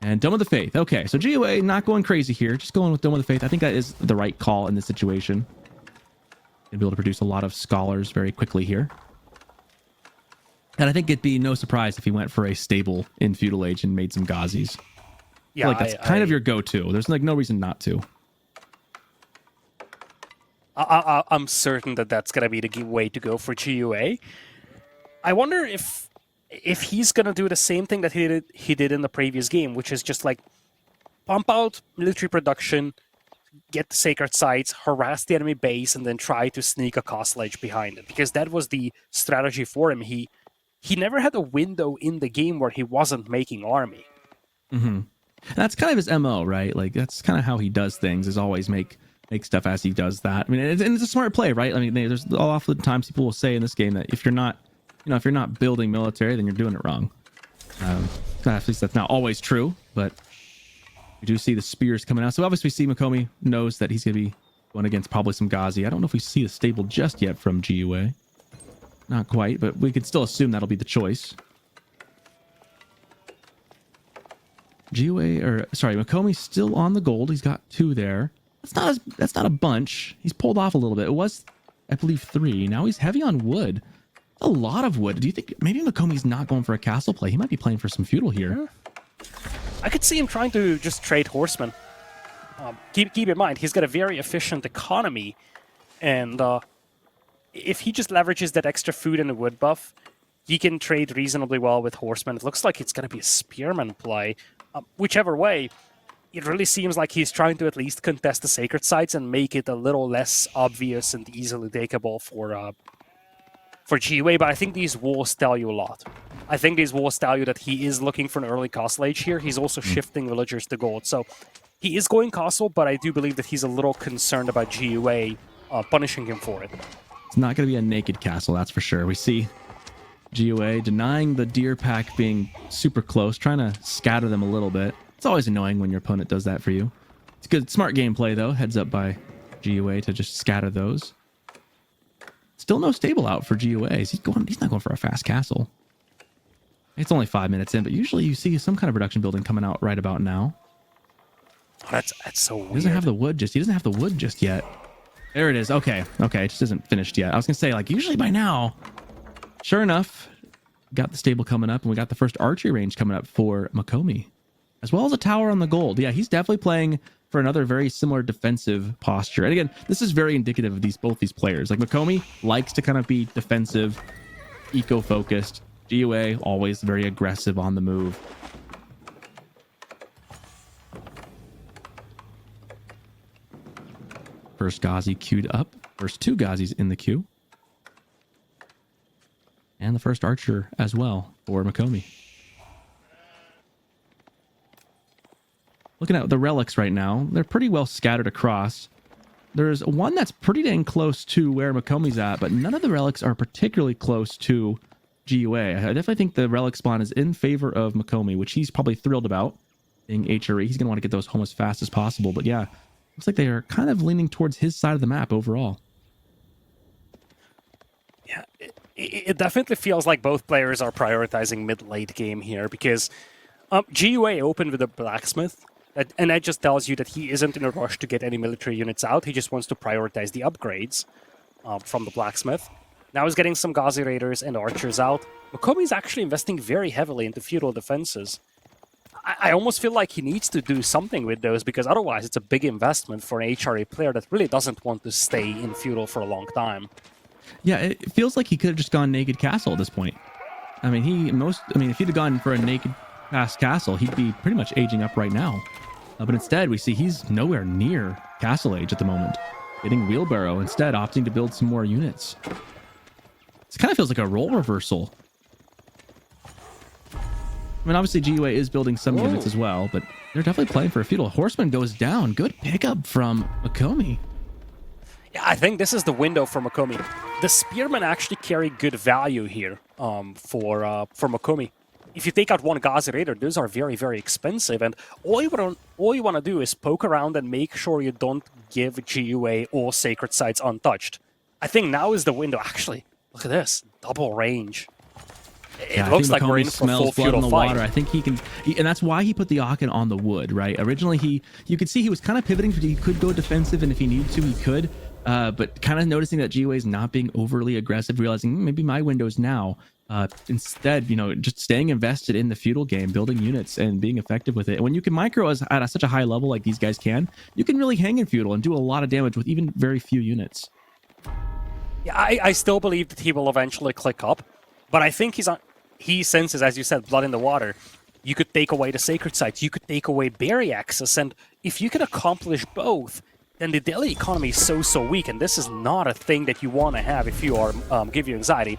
And Dome of the Faith. Okay, so GUA not going crazy here. Just going with Dome of the Faith. I think that is the right call in this situation. Gonna be able to produce a lot of scholars very quickly here. And I think it'd be no surprise if he went for a stable in Feudal Age and made some Ghazis. Yeah, like that's kind of your go-to. There's like no reason not to. I'm certain that that's gonna be the way to go for GUA. I wonder if he's gonna do the same thing that he did in the previous game, which is just like pump out military production, get the sacred sites, harass the enemy base, and then try to sneak a castle edge behind it. Because that was the strategy for him. He never had a window in the game where he wasn't making army. Mm-hmm. That's kind of his MO, right? Like that's kind of how he does things. Is always make stuff as he does that. I mean, and it's a smart play, right? I mean, there's often times people will say in this game that if you're not building military, then you're doing it wrong. At least that's not always true, but we do see the spears coming out. So obviously we see Mokomi knows that he's going to be going against probably some Ghazi. I don't know if we see the stable just yet from GUA. Not quite, but we could still assume that'll be the choice. Mokomi's still on the gold. He's got 2 there. That's not a bunch. He's pulled off a little bit. It was, I believe, 3. Now he's heavy on wood. A lot of wood. Do you think maybe Mokomi's not going for a castle play? He might be playing for some feudal here. I could see him trying to just trade horsemen. Keep in mind, he's got a very efficient economy, and if he just leverages that extra food and the wood buff, he can trade reasonably well with horsemen. It looks like it's going to be a spearman play. Whichever way, it really seems like he's trying to at least contest the sacred sites and make it a little less obvious and easily takeable for GUA, but I think these walls tell you a lot. I think these walls tell you that he is looking for an early castle age here. He's also shifting villagers to gold. So he is going castle, but I do believe that he's a little concerned about GUA punishing him for it. It's not going to be a naked castle, that's for sure. We see GUA denying the deer pack being super close, trying to scatter them a little bit. It's always annoying when your opponent does that for you. It's good, smart gameplay though. Heads up by GUA to just scatter those. Still no stable out for GUA. He's not going for a fast castle. It's only 5 minutes in, but usually you see some kind of production building coming out right about now. Oh, that's so weird. He doesn't have the wood just yet. There it is. Okay. It just isn't finished yet. I was gonna say, like, usually by now. Sure enough, got the stable coming up, and we got the first archery range coming up for Mokomi, as well as a tower on the gold. Yeah, he's definitely playing for another very similar defensive posture. And again, this is very indicative of both these players. Like Mokomi likes to kind of be defensive, eco-focused. GUA always very aggressive on the move. First Ghazi queued up. First 2 Ghazis in the queue. And the first archer as well for Mokomi. Looking at the relics right now, they're pretty well scattered across. There's one that's pretty dang close to where Mokomi's at, but none of the relics are particularly close to GUA. I definitely think the relic spawn is in favor of Mokomi, which he's probably thrilled about. being HRE. He's going to want to get those home as fast as possible. But yeah, looks like they are kind of leaning towards his side of the map overall. Yeah, it definitely feels like both players are prioritizing mid-late game here because GUA opened with a blacksmith, and that just tells you that he isn't in a rush to get any military units out. He just wants to prioritize the upgrades from the blacksmith. Now he's getting some Ghazi Raiders and archers out. Mokomi is actually investing very heavily into feudal defenses. I almost feel like he needs to do something with those because otherwise it's a big investment for an HRA player that really doesn't want to stay in feudal for a long time. Yeah, it feels like he could have just gone naked castle at this point. I mean, if he'd have gone for a naked past castle, he'd be pretty much aging up right now. But instead, we see he's nowhere near castle age at the moment. Getting wheelbarrow instead, opting to build some more units. This kind of feels like a role reversal. I mean, obviously GUA is building some units as well, but they're definitely playing for a feudal. Horseman goes down. Good pickup from Mokomi. Yeah, I think this is the window for Mokomi. The spearmen actually carry good value here for Mokomi. If you take out one Ghazi Raider, those are very, very expensive, and all you want to do is poke around and make sure you don't give GUA all sacred sites untouched. I think now is the window. Actually, look at this double range. It looks like we're in for full feudal fight. Water. I think he can, and that's why he put the Aachen on the wood, right? Originally, you could see he was kind of pivoting, but he could go defensive, and if he needed to, he could. But kind of noticing that GUA is not being overly aggressive, realizing maybe my window's now. Instead, just staying invested in the feudal game, building units, and being effective with it. And when you can micro at such a high level like these guys can, you can really hang in feudal and do a lot of damage with even very few units. Yeah, I still believe that he will eventually click up, but I think he senses, as you said, blood in the water. You could take away the sacred sites, you could take away berry access, and if you can accomplish both, then the daily economy is so weak, and this is not a thing that you want to have if you are GiveUAnxiety.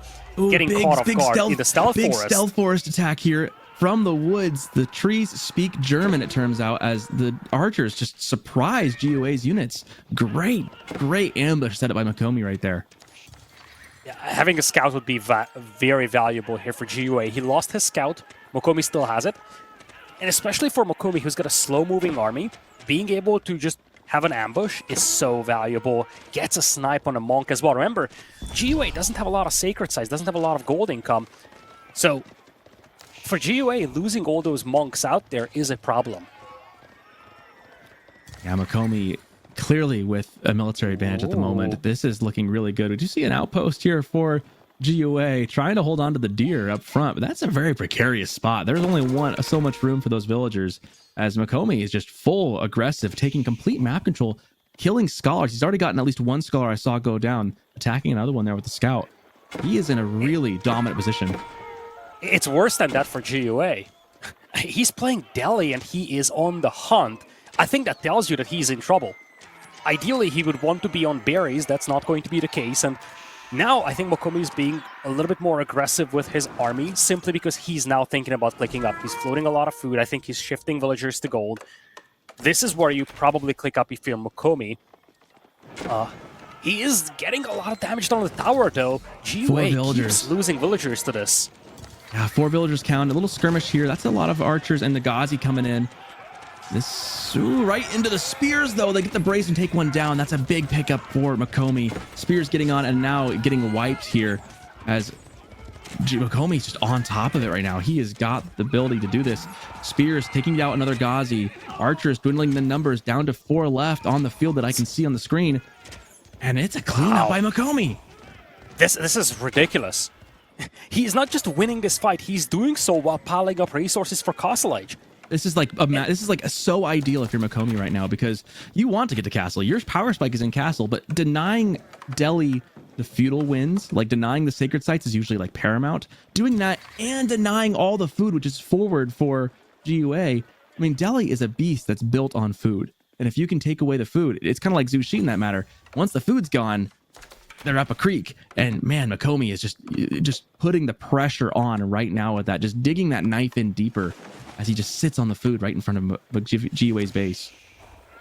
Getting caught off guard in the stealth forest. Big stealth forest attack here from the woods. The trees speak German, it turns out, as the archers just surprise GUA's units. Great ambush set up by Mokomi right there. Yeah, having a scout would be very valuable here for GUA. He lost his scout. Mokomi still has it. And especially for Mokomi, who's got a slow-moving army, being able to just have an ambush is so valuable. Gets a snipe on a monk as well. Remember, GUA doesn't have a lot of sacred sites, doesn't have a lot of gold income. So for GUA, losing all those monks out there is a problem. Yeah, Mokomi clearly with a military advantage at the moment. This is looking really good. Did you see an outpost here for GUA trying to hold on to the deer up front? But that's a very precarious spot. There's only so much room for those villagers, as Mokomi is just full aggressive, taking complete map control, killing scholars. He's already gotten at least one scholar I saw go down, attacking another one there with the scout. He is in a really dominant position. It's worse than that for GUA. He's playing Delhi and he is on the hunt. I think that tells you that he's in trouble. Ideally, he would want to be on berries. That's not going to be the case. And now I think Mokomi is being a little bit more aggressive with his army simply because he's now thinking about clicking up. He's floating a lot of food. I think he's shifting villagers to gold. This is where you probably click up if you're Mokomi. He is getting a lot of damage done on the tower, though. GUA keeps losing villagers to this. Yeah, 4 villagers count. A little skirmish here. That's a lot of archers and the Ghazi coming in. This right into the spears, though. They get the brace and take one down. That's a big pickup for Mokomi. Spears getting on and now getting wiped here as Mokomi's just on top of it right now. He has got the ability to do this. Spears taking out another Ghazi. Archers dwindling the numbers down to 4 left on the field that I can see on the screen. And it's a cleanup by Mokomi. This is ridiculous. He's not just winning this fight. He's doing so while piling up resources for Castle Age. This is like so ideal if you're Mokomi right now, because you want to get to castle. Your power spike is in castle, but denying Delhi the feudal wins, like denying the sacred sites, is usually like paramount. Doing that and denying all the food, which is forward for GUA. I mean, Delhi is a beast that's built on food, and if you can take away the food, it's kind of like Zushi in that matter. Once the food's gone, they're up a creek, and man, Mokomi is just putting the pressure on right now with that, just digging that knife in deeper as he just sits on the food right in front of GUA's base.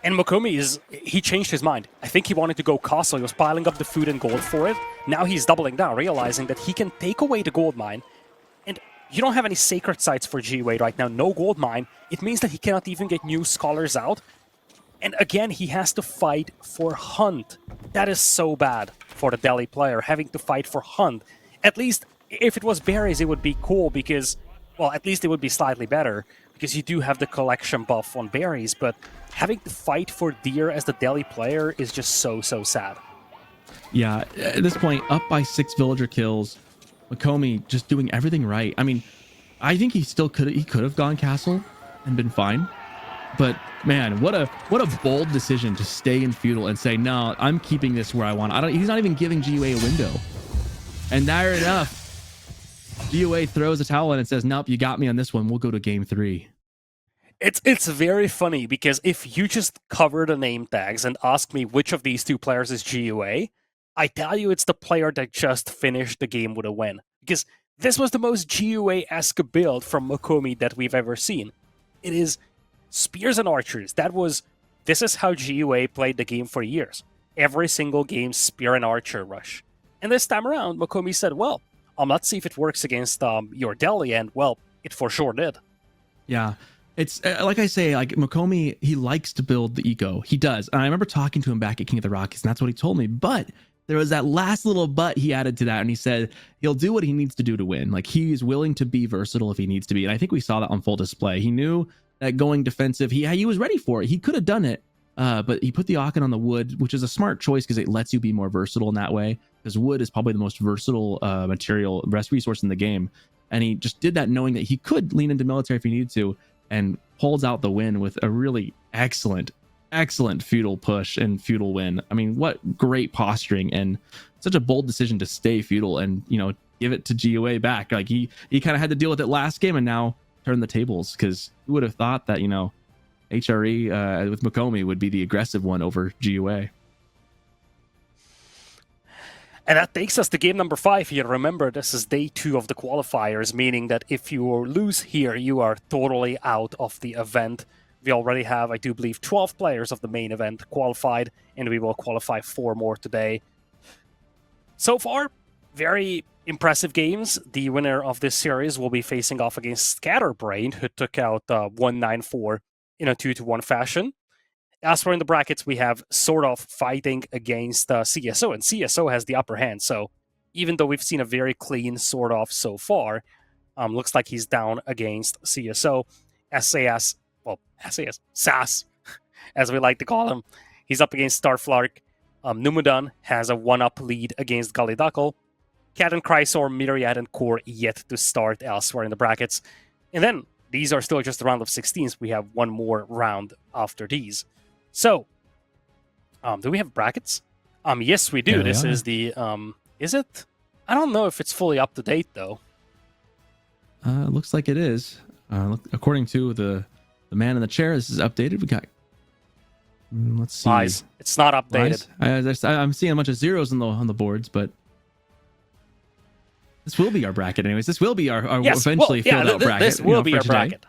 And Mokomi he changed his mind. I think he wanted to go castle. He was piling up the food and gold for it. Now he's doubling down, realizing that he can take away the gold mine. And you don't have any sacred sites for GiveUA right now, no gold mine. It means that he cannot even get new scholars out. And again, he has to fight for Hunt. That is so bad for the Delhi player, having to fight for Hunt. At least, if it was berries, it would be cool because, well, at least it would be slightly better because you do have the collection buff on berries, but having to fight for deer as the Delhi player is just so sad. Yeah, at this point, up by 6 villager kills, Mokomi just doing everything right. I mean, I think he could have gone castle and been fine. But man, what a bold decision to stay in feudal and say, no, I'm keeping this where I want. He's not even giving GiveUA a window. And there enough, GiveUA throws a towel in and says, nope, you got me on this one. We'll go to game 3. It's very funny because if you just cover the name tags and ask me which of these two players is GiveUA, I tell you it's the player that just finished the game with a win. Because this was the most GiveUA-esque build from Mokomi that we've ever seen. It is spears and archers. This is how GiveUA played the game for years. Every single game, spear and archer rush. And this time around, Mokomi said, well, let's see if it works against your Delhi, and well, it for sure did. Yeah. It's like I say, like Mokomi, he likes to build the eco. He does. And I remember talking to him back at King of the Rockies, and that's what he told me. But there was that last little but he added to that, and he said he'll do what he needs to do to win. Like, he is willing to be versatile if he needs to be. And I think we saw that on full display. He knew that going defensive, he was ready for it. He could have done it, but he put the Aachen on the wood, which is a smart choice because it lets you be more versatile in that way. Because wood is probably the most versatile material, resource in the game. And he just did that knowing that he could lean into military if he needed to, and pulls out the win with a really excellent feudal push and feudal win. I mean, what great posturing and such a bold decision to stay feudal and, you know, give it to GiveUA back. Like he kind of had to deal with it last game and now turn the tables, because who would have thought that, you know, HRE with Mokomi would be the aggressive one over GiveUA. And that takes us to game number 5 here. Remember, this is day 2 of the qualifiers, meaning that if you lose here, you are totally out of the event. We already have, I do believe, 12 players of the main event qualified, and we will qualify 4 more today. So far, very impressive games. The winner of this series will be facing off against Scatterbrain, who took out 194 in a 2-1 fashion. As for in the brackets, we have sort of fighting against CSO, and CSO has the upper hand. So even though we've seen a very clean sort of so far, looks like he's down against CSO. SAS, as we like to call him. He's up against Starflark. Numudan has a 1-up lead against Gullyduckle. Cat and Chrysor, Myriad, and Core yet to start elsewhere in the brackets. And then these are still just a round of 16s. We have one more round after these. So, do we have brackets? Yes, we do. Yeah, this is the, is it? I don't know if it's fully up to date, though. Looks like it is. According to the man in the chair, this is updated. We got, let's see. Lies. It's not updated. I'm seeing a bunch of zeros on the boards, but this will be our bracket anyways. This will be our eventually filled out bracket. This will be our bracket.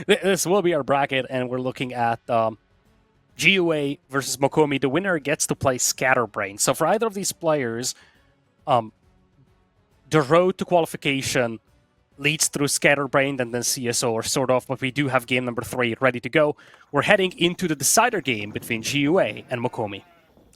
This will be our bracket, and we're looking at GiveUA versus Mokomi. The winner gets to play Scatterbrain. So for either of these players, the road to qualification leads through Scatterbrain and then CSO, or sort of, but we do have game number 3 ready to go. We're heading into the decider game between GiveUA and Mokomi.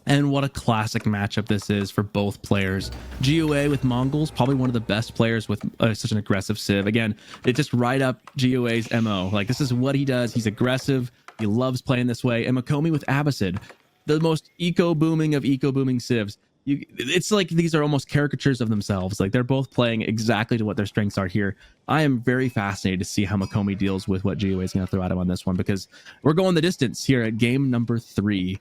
And what a classic matchup this is for both players. GiveUA with Mongols, probably one of the best players with such an aggressive civ. Again, it's just right up GiveUA's MO. Like, this is what he does. He's aggressive. He loves playing this way. And Mokomi with Abbasid, the most eco-booming of eco-booming civs. It's like these are almost caricatures of themselves. Like, they're both playing exactly to what their strengths are here. I am very fascinated to see how Mokomi deals with what GiveUA is going to throw at him on this one, because we're going the distance here at game number 3.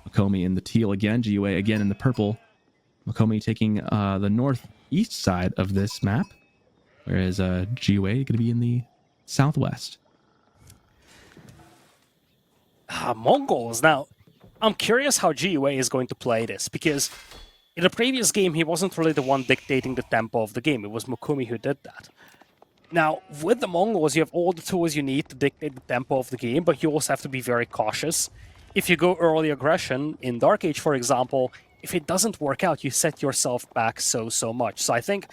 Mokomi in the teal again, GiveUA again in the purple. Mokomi taking the northeast side of this map, whereas GiveUA going to be in the southwest. Mongols. Now, I'm curious how GiveUA is going to play this, because in the previous game, he wasn't really the one dictating the tempo of the game. It was Mokomi who did that. Now, with the Mongols, you have all the tools you need to dictate the tempo of the game, but you also have to be very cautious. If you go early aggression, in Dark Age, for example, if it doesn't work out, you set yourself back so much. So I think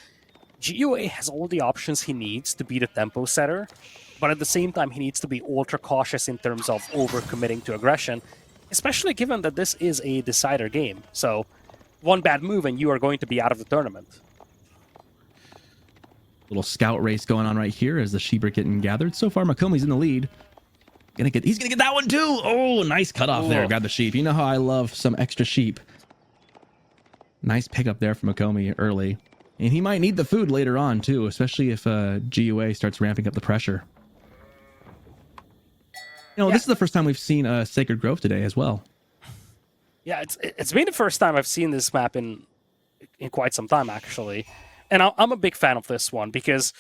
GUA has all the options he needs to be the tempo setter, but at the same time, he needs to be ultra cautious in terms of overcommitting to aggression, especially given that this is a decider game. So, one bad move and you are going to be out of the tournament. Little scout race going on right here as the sheep are getting gathered. So far, Mokomi's in the lead. He's gonna get that one too. Oh, nice cutoff there. Got the sheep. You know how I love some extra sheep. Nice pickup there from Mokomi early. And he might need the food later on too, especially if GUA starts ramping up the pressure. You know, this is the first time we've seen Sacred Grove today as well. Yeah, it's been the first time I've seen this map in quite some time, actually. And I'm a big fan of this one because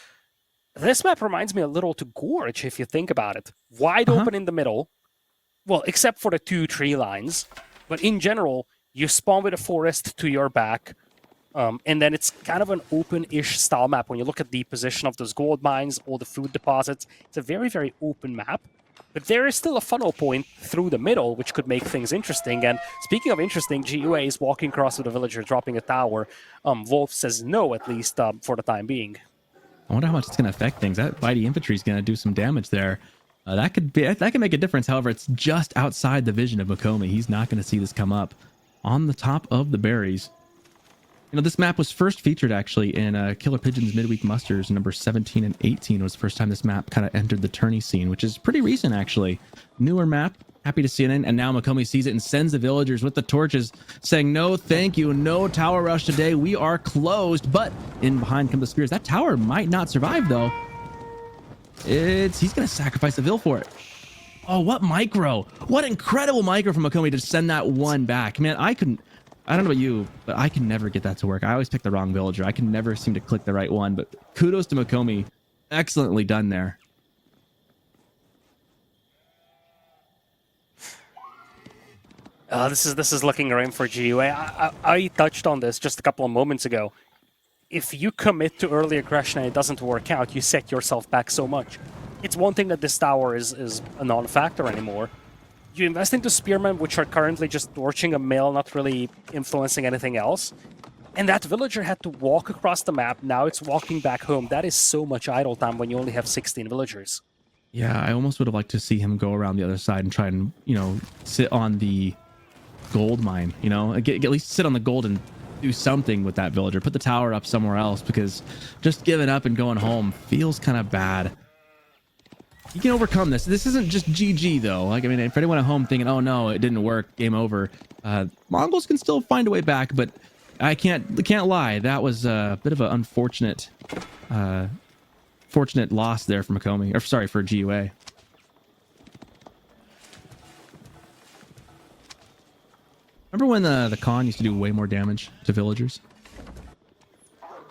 this map reminds me a little to Gorge, if you think about it. Wide open in the middle. Well, except for the 2 tree lines. But in general, you spawn with a forest to your back. And then it's kind of an open-ish style map. When you look at the position of those gold mines, all the food deposits, it's a very, very open map. But there is still a funnel point through the middle, which could make things interesting. And speaking of interesting, GUA is walking across with a villager, dropping a tower. Wolf says no, at least for the time being. I wonder how much it's going to affect things. That mighty infantry is going to do some damage there. That could make a difference. However, it's just outside the vision of Mokomi. He's not going to see this come up on the top of the berries. You know, this map was first featured actually in Killer Pigeon's Midweek Musters number 17 and 18 was the first time this map kind of entered the tourney scene, which is pretty recent actually. Newer map. Happy to see it in. And now Mokomi sees it and sends the villagers with the torches saying, no, thank you. No tower rush today. We are closed. But in behind come the spears. That tower might not survive though. He's going to sacrifice a vill for it. Oh, what micro. What incredible micro from Mokomi to send that one back. Man, I don't know about you, but I can never get that to work. I always pick the wrong villager. I can never seem to click the right one, but kudos to Mokomi. Excellently done there. This is looking grim for GUA. I touched on this just a couple of moments ago. If you commit to early aggression and it doesn't work out, you set yourself back so much. It's one thing that this tower is a non-factor anymore. You invest into spearmen, which are currently just torching a mill, not really influencing anything else. And that villager had to walk across the map. Now it's walking back home. That is so much idle time when you only have 16 villagers. Yeah, I almost would have liked to see him go around the other side and try and, you know, sit on the gold mine, you know, at least sit on the gold and do something with that villager. Put the tower up somewhere else, because just giving up and going home feels kind of bad. You can overcome this. This isn't just GG though. Like, I mean, for anyone at home thinking, oh no, it didn't work, game over, Mongols can still find a way back, but I can't lie. That was a bit of an unfortunate fortunate loss there for Mokomi, or sorry, for GUA. Remember when the Khan used to do way more damage to villagers?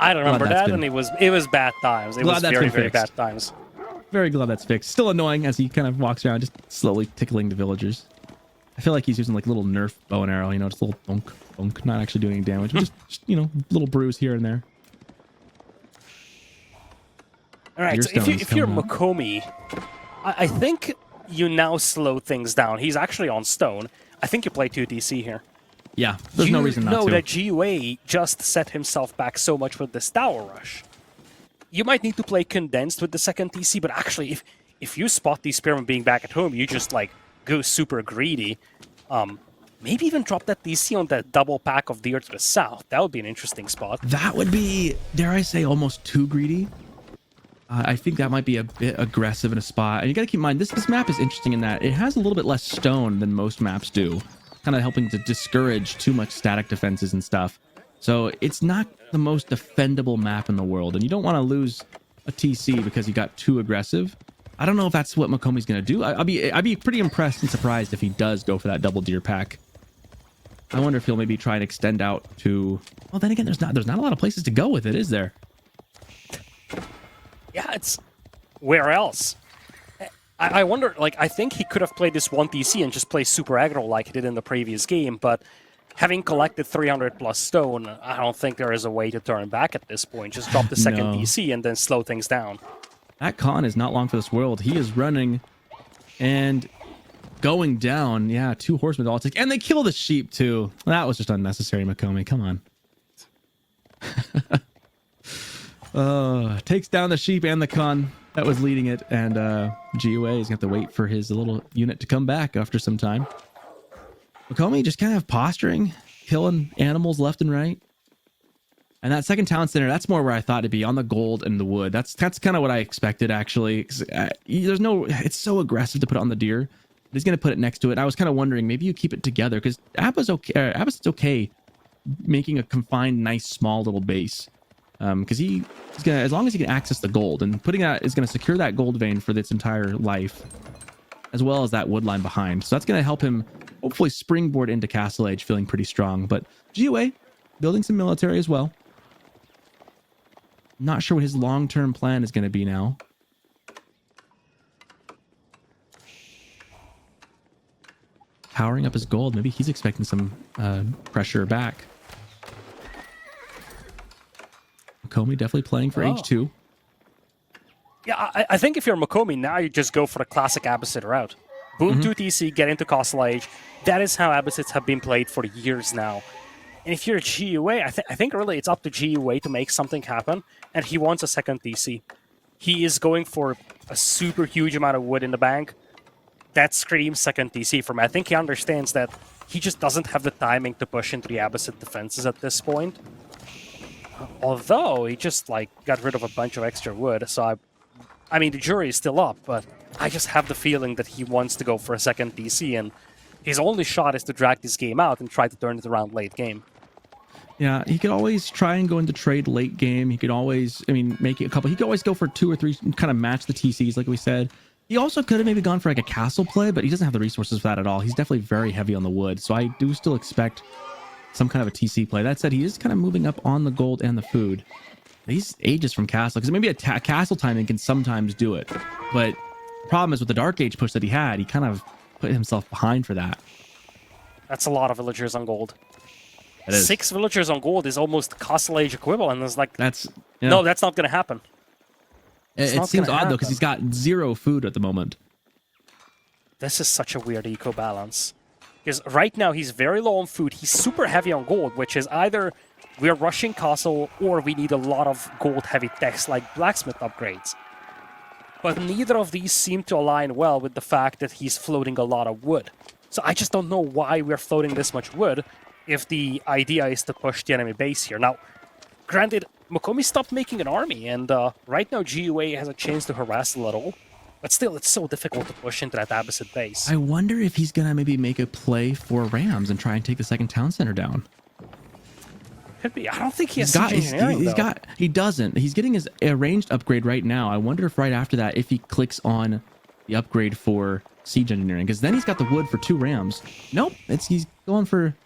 I don't remember that, and it was bad times. It was very, very bad times. Very glad that's fixed. Still annoying as he kind of walks around just slowly tickling the villagers. I feel like he's using like little Nerf bow and arrow, you know, just a little bonk, bonk, not actually doing any damage, but just you know, little bruise here and there. All right, so if you're Mokomi, I think you now slow things down. He's actually on stone. I think you play 2 DC here. Yeah, there's no reason not to. You know that GUA just set himself back so much with this tower rush. You might need to play condensed with the second TC, but actually, if you spot these spearmen being back at home, you just like go super greedy. Maybe even drop that DC on that double pack of deer to the south. That would be an interesting spot. That would be, dare I say, almost too greedy. I think that might be a bit aggressive in a spot. And you got to keep in mind, this map is interesting in that it has a little bit less stone than most maps do, kind of helping to discourage too much static defenses and stuff. So it's not the most defendable map in the world, and you don't want to lose a TC because you got too aggressive. I don't know if that's what Mokomi's going to do. I'd be pretty impressed and surprised if he does go for that double deer pack. I wonder if he'll maybe try and extend out to... Well, then again, there's not a lot of places to go with it, is there? Yeah, it's... Where else? I wonder, like, I think he could have played this 1 TC and just play super aggro like he did in the previous game, but having collected 300 plus stone, I don't think there is a way to turn back at this point. Just drop the second TC and then slow things down. That Khan is not long for this world. He is running and going down. Yeah, 2 horsemen all take, and they kill the sheep too. That was just unnecessary, Mokomi. Come on. Takes down the sheep and the con that was leading it, and GUA is gonna have to wait for his little unit to come back after some time. Mokomi just kind of posturing, killing animals left and right. And that second town center, that's more where I thought it'd be, on the gold and the wood. That's kind of what I expected, actually. There's no, it's so aggressive to put it on the deer. He's going to put it next to it. I was kind of wondering, maybe you keep it together, because Abba's okay making a confined, nice, small little base. Because he's gonna, as long as he can access the gold, and putting that is going to secure that gold vein for its entire life, as well as that wood line behind. So that's going to help him hopefully springboard into Castle Age feeling pretty strong. But GUA building some military as well. Not sure what his long-term plan is going to be now. Powering up his gold. Maybe he's expecting some pressure back. Mokomi definitely playing for H2. Yeah, I think if you're Mokomi now, you just go for the classic Abbasid route. Boom 2 TC, get into Castle Age. That is how Abbasids have been played for years now. And if you're a GUA, I think really it's up to GUA to make something happen, and he wants a second DC. He is going for a super huge amount of wood in the bank. That screams second DC for me. I think he understands that he just doesn't have the timing to push into the Abbasid defenses at this point. Although, he just, like, got rid of a bunch of extra wood, so I mean, the jury is still up, but I just have the feeling that he wants to go for a second DC, and his only shot is to drag this game out and try to turn it around late game. Yeah, he could always try and go into trade late game. He could always, I mean, make it a couple. He could always go for 2 or 3, kind of match the TCs, like we said. He also could have maybe gone for like a castle play, but he doesn't have the resources for that at all. He's definitely very heavy on the wood, so I do still expect some kind of a TC play. That said, he is kind of moving up on the gold and the food. He's ages from castle, because maybe a castle timing can sometimes do it. But the problem is with the Dark Age push that he had, he kind of put himself behind for that. That's a lot of villagers on gold. It is. 6 villagers on gold is almost Castle Age equivalent. It's like, yeah. No, that's not going to happen. It seems odd, though, because he's got 0 food at the moment. This is such a weird eco balance. Because right now he's very low on food. He's super heavy on gold, which is either we're rushing castle or we need a lot of gold-heavy techs like blacksmith upgrades. But neither of these seem to align well with the fact that he's floating a lot of wood. So I just don't know why we're floating this much wood if the idea is to push the enemy base here. Now, granted, Mokomi stopped making an army, and right now GUA has a chance to harass a little. But still, it's so difficult to push into that Abbasid base. I wonder if he's going to maybe make a play for Rams and try and take the second town center down. Could be. I don't think he has siege engineering, though. He doesn't. He's getting his ranged upgrade right now. I wonder if right after that, if he clicks on the upgrade for siege engineering, because then he's got the wood for 2 Rams. Nope, he's going for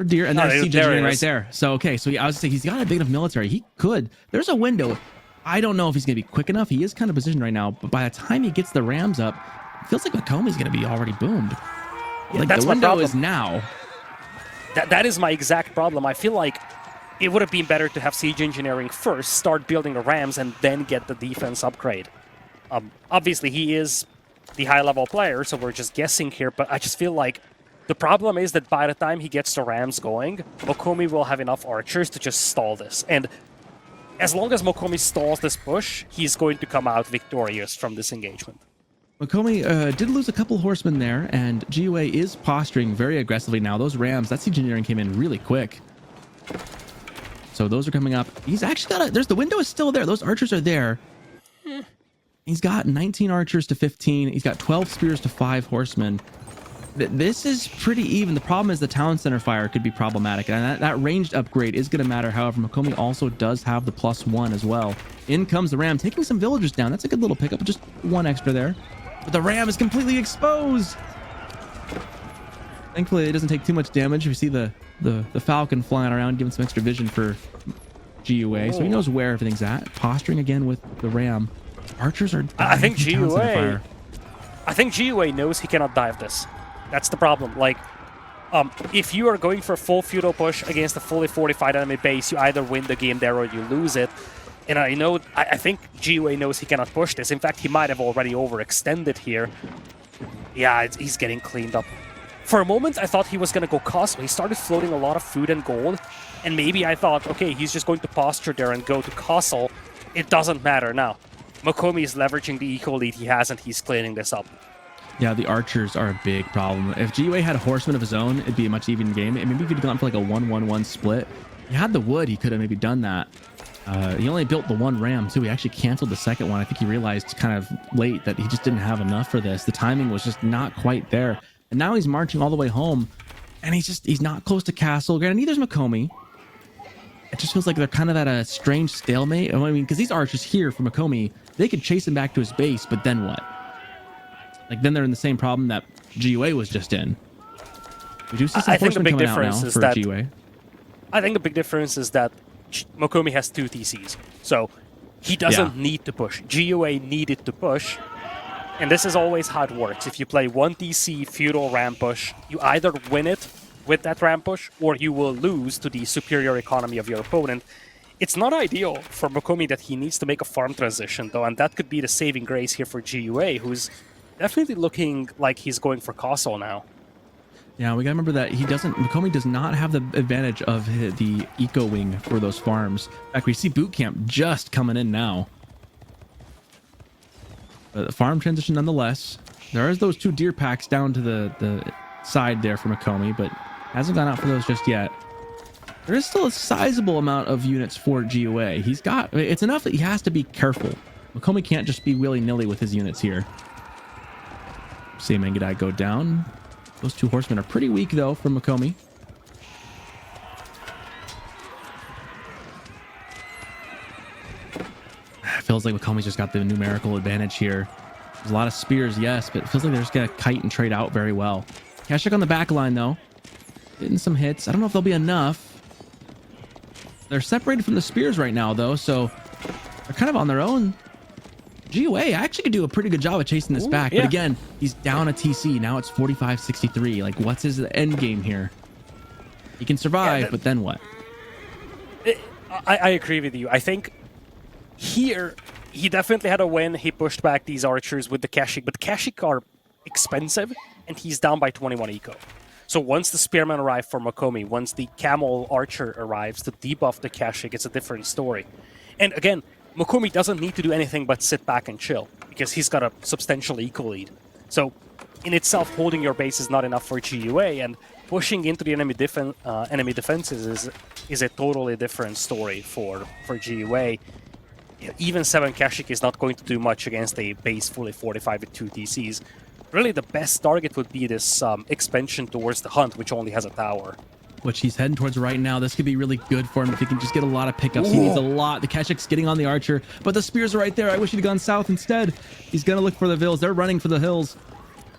deer, and there's siege engineering right there. So okay, so I was saying he's got a big enough military. He could. There's a window. I don't know if he's going to be quick enough. He is kind of positioned right now, but by the time he gets the Rams up, it feels like Mokomi's going to be already boomed. Yeah, like that's the window my problem. is now. That is my exact problem. I feel like it would have been better to have siege engineering first, start building the Rams, and then get the defense upgrade. Obviously, he is the high-level player, so we're just guessing here, but I just feel like the problem is that by the time he gets the Rams going, Mokomi will have enough archers to just stall this. And as long as Mokomi stalls this push, he's going to come out victorious from this engagement. Mokomi did lose a couple horsemen there, and GUA is posturing very aggressively now. Those Rams, that siege engineering came in really quick. So those are coming up. He's actually got there's the window is still there. Those archers are there. He's got 19 archers to 15. He's got 12 spears to 5 horsemen. This is pretty even. The problem is the town center fire could be problematic, and that ranged upgrade is going to matter. However, Mokomi also does have the +1 as well. In comes the Ram, taking some villagers down. That's a good little pickup, just 1 extra there. But the Ram is completely exposed. Thankfully, it doesn't take too much damage. We see the Falcon flying around, giving some extra vision for GUA, so he knows where everything's at. Posturing again with the Ram. Archers are. I think GUA knows he cannot dive this. That's the problem. Like, if you are going for a full feudal push against a fully fortified enemy base, you either win the game there or you lose it. And I think GUA knows he cannot push this. In fact, he might have already overextended here. Yeah, he's getting cleaned up. For a moment, I thought he was going to go castle. He started floating a lot of food and gold. And maybe I thought, okay, he's just going to posture there and go to castle. it doesn't matter now. Mokomi is leveraging the eco lead he has, and he's cleaning this up. Yeah, the archers are a big problem. If GiveUA had a horseman of his own, it'd be a much even game. And maybe he could have gone for like a 1-1-1 split. He had the wood, he could have maybe done that. He only built the one ram too. He actually canceled the second one. I think he realized kind of late that he just didn't have enough for this. The timing was just not quite there. And now he's marching all the way home, and he's not close to castle. Granted, neither's Mokomi. It just feels like they're kind of at a strange stalemate. I mean, because these archers here for Mokomi, they could chase him back to his base, but then what? Like, then they're in the same problem that GiveUA was just in. We do see some horsemen coming out now for GiveUA. I think the big difference is that Mokomi has 2 TCs, so he doesn't need to push. GiveUA needed to push, and this is always how it works. If you play 1 TC feudal ramp push, you either win it with that ramp push, or you will lose to the superior economy of your opponent. It's not ideal for Mokomi that he needs to make a farm transition, though, and that could be the saving grace here for GiveUA, who's definitely looking like he's going for castle now. Yeah, we gotta remember that Mokomi does not have the advantage of the eco wing for those farms. In fact, we see boot camp just coming in now. But the farm transition nonetheless. There is those 2 deer packs down to the side there for Mokomi, but hasn't gone out for those just yet. There is still a sizable amount of units for GiveUA. It's enough that he has to be careful. Mokomi can't just be willy-nilly with his units here. See Mangadai go down. Those 2 horsemen are pretty weak, though, from Mokomi. It feels like Mokomi's just got the numerical advantage here. There's a lot of spears, yes, but it feels like they're just going to kite and trade out very well. Kashik on the back line, though. Getting some hits. I don't know if they'll be enough. They're separated from the spears right now, though, so they're kind of on their own. GiveUA actually could do a pretty good job of chasing this back, but again, he's down a TC. Now it's 45-63. Like, what's his end game here? He can survive, but then what? I agree with you. I think here he definitely had a win. He pushed back these archers with the Kashik, but the Kashik are expensive, and he's down by 21 eco. So once the spearmen arrive for Mokomi, once the camel archer arrives to debuff the Kashik, it's a different story. And again, Mokomi doesn't need to do anything but sit back and chill, because he's got a substantial eco lead. So, in itself, holding your base is not enough for GiveUA, and pushing into the enemy defenses is a totally different story for GiveUA. Even 7 Kashik is not going to do much against a base fully fortified with 2 TCs. Really, the best target would be this expansion towards the Hunt, which only has a tower. Which he's heading towards right now. This could be really good for him if he can just get a lot of pickups. He needs a lot. The Kashik's getting on the archer, but the spears are right there. I wish he'd gone south instead. He's going to look for the hills. They're running for the hills.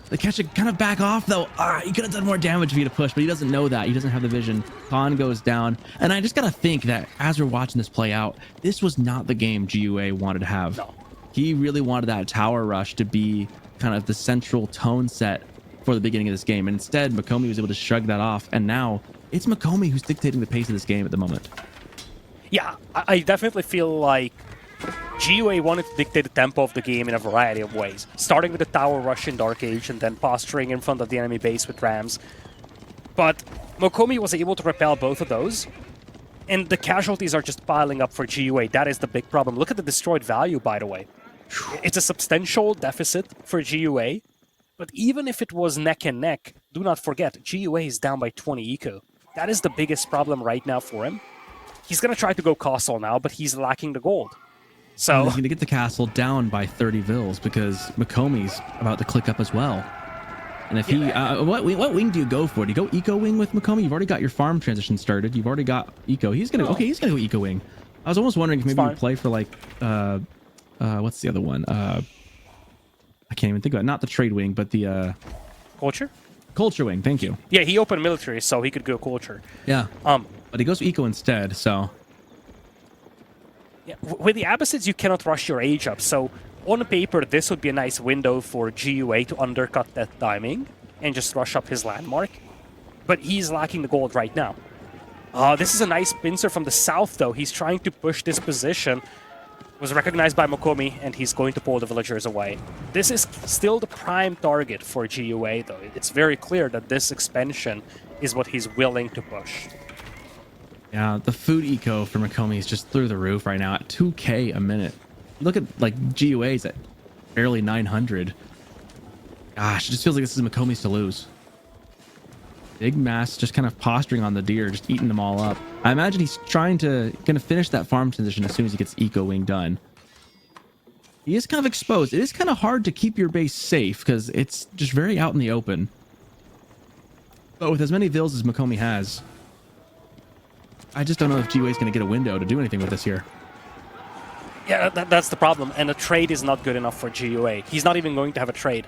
The Kashik kind of back off, though. He could have done more damage if he had pushed, but he doesn't know that. He doesn't have the vision. Khan goes down. And I just got to think that as we're watching this play out, this was not the game GiveUA wanted to have. No. He really wanted that tower rush to be kind of the central tone set for the beginning of this game. And instead, Mokomi was able to shrug that off. And now it's Mokomi who's dictating the pace of this game at the moment. Yeah, I definitely feel like GiveUA wanted to dictate the tempo of the game in a variety of ways, starting with the tower rush in Dark Age and then posturing in front of the enemy base with rams. But Mokomi was able to repel both of those, and the casualties are just piling up for GiveUA. That is the big problem. Look at the destroyed value, by the way. It's a substantial deficit for GiveUA, but even if it was neck and neck, do not forget, GiveUA is down by 20 eco. That is the biggest problem right now for him. He's going to try to go castle now, but he's lacking the gold. So he's going to get the castle down by 30 vils because Mokomi's about to click up as well. And if what wing do you go for? Do you go eco wing with Mokomi? You've already got your farm transition started. You've already got eco. He's going to go eco wing. I was almost wondering if maybe you play for like what's the other one? I can't even think of it. Not the trade wing, but the culture? Culture wing, thank you. Yeah, he opened military, so he could go culture. Yeah. But he goes eco instead, so. Yeah, with the Abbasids, you cannot rush your age up, so on paper, this would be a nice window for GiveUA to undercut that timing and just rush up his landmark. But he's lacking the gold right now. This is a nice pincer from the south, though. He's trying to push this position. Was recognized by Mokomi, and he's going to pull the villagers away. This is still the prime target for GiveUA, though. It's very clear that this expansion is what he's willing to push. Yeah, the food eco for Mokomi is just through the roof right now at 2K a minute. Look at like GUA's at barely 900. Gosh, it just feels like this is Mokomi's to lose. Big mass just kind of posturing on the deer, just eating them all up. I imagine he's gonna finish that farm transition as soon as he gets eco wing done. He is kind of exposed. It is kind of hard to keep your base safe because it's just very out in the open. But with as many vills as Mokomi has, I just don't know if GUA is going to get a window to do anything with this here. Yeah, that's the problem. And a trade is not good enough for GUA. He's not even going to have a trade.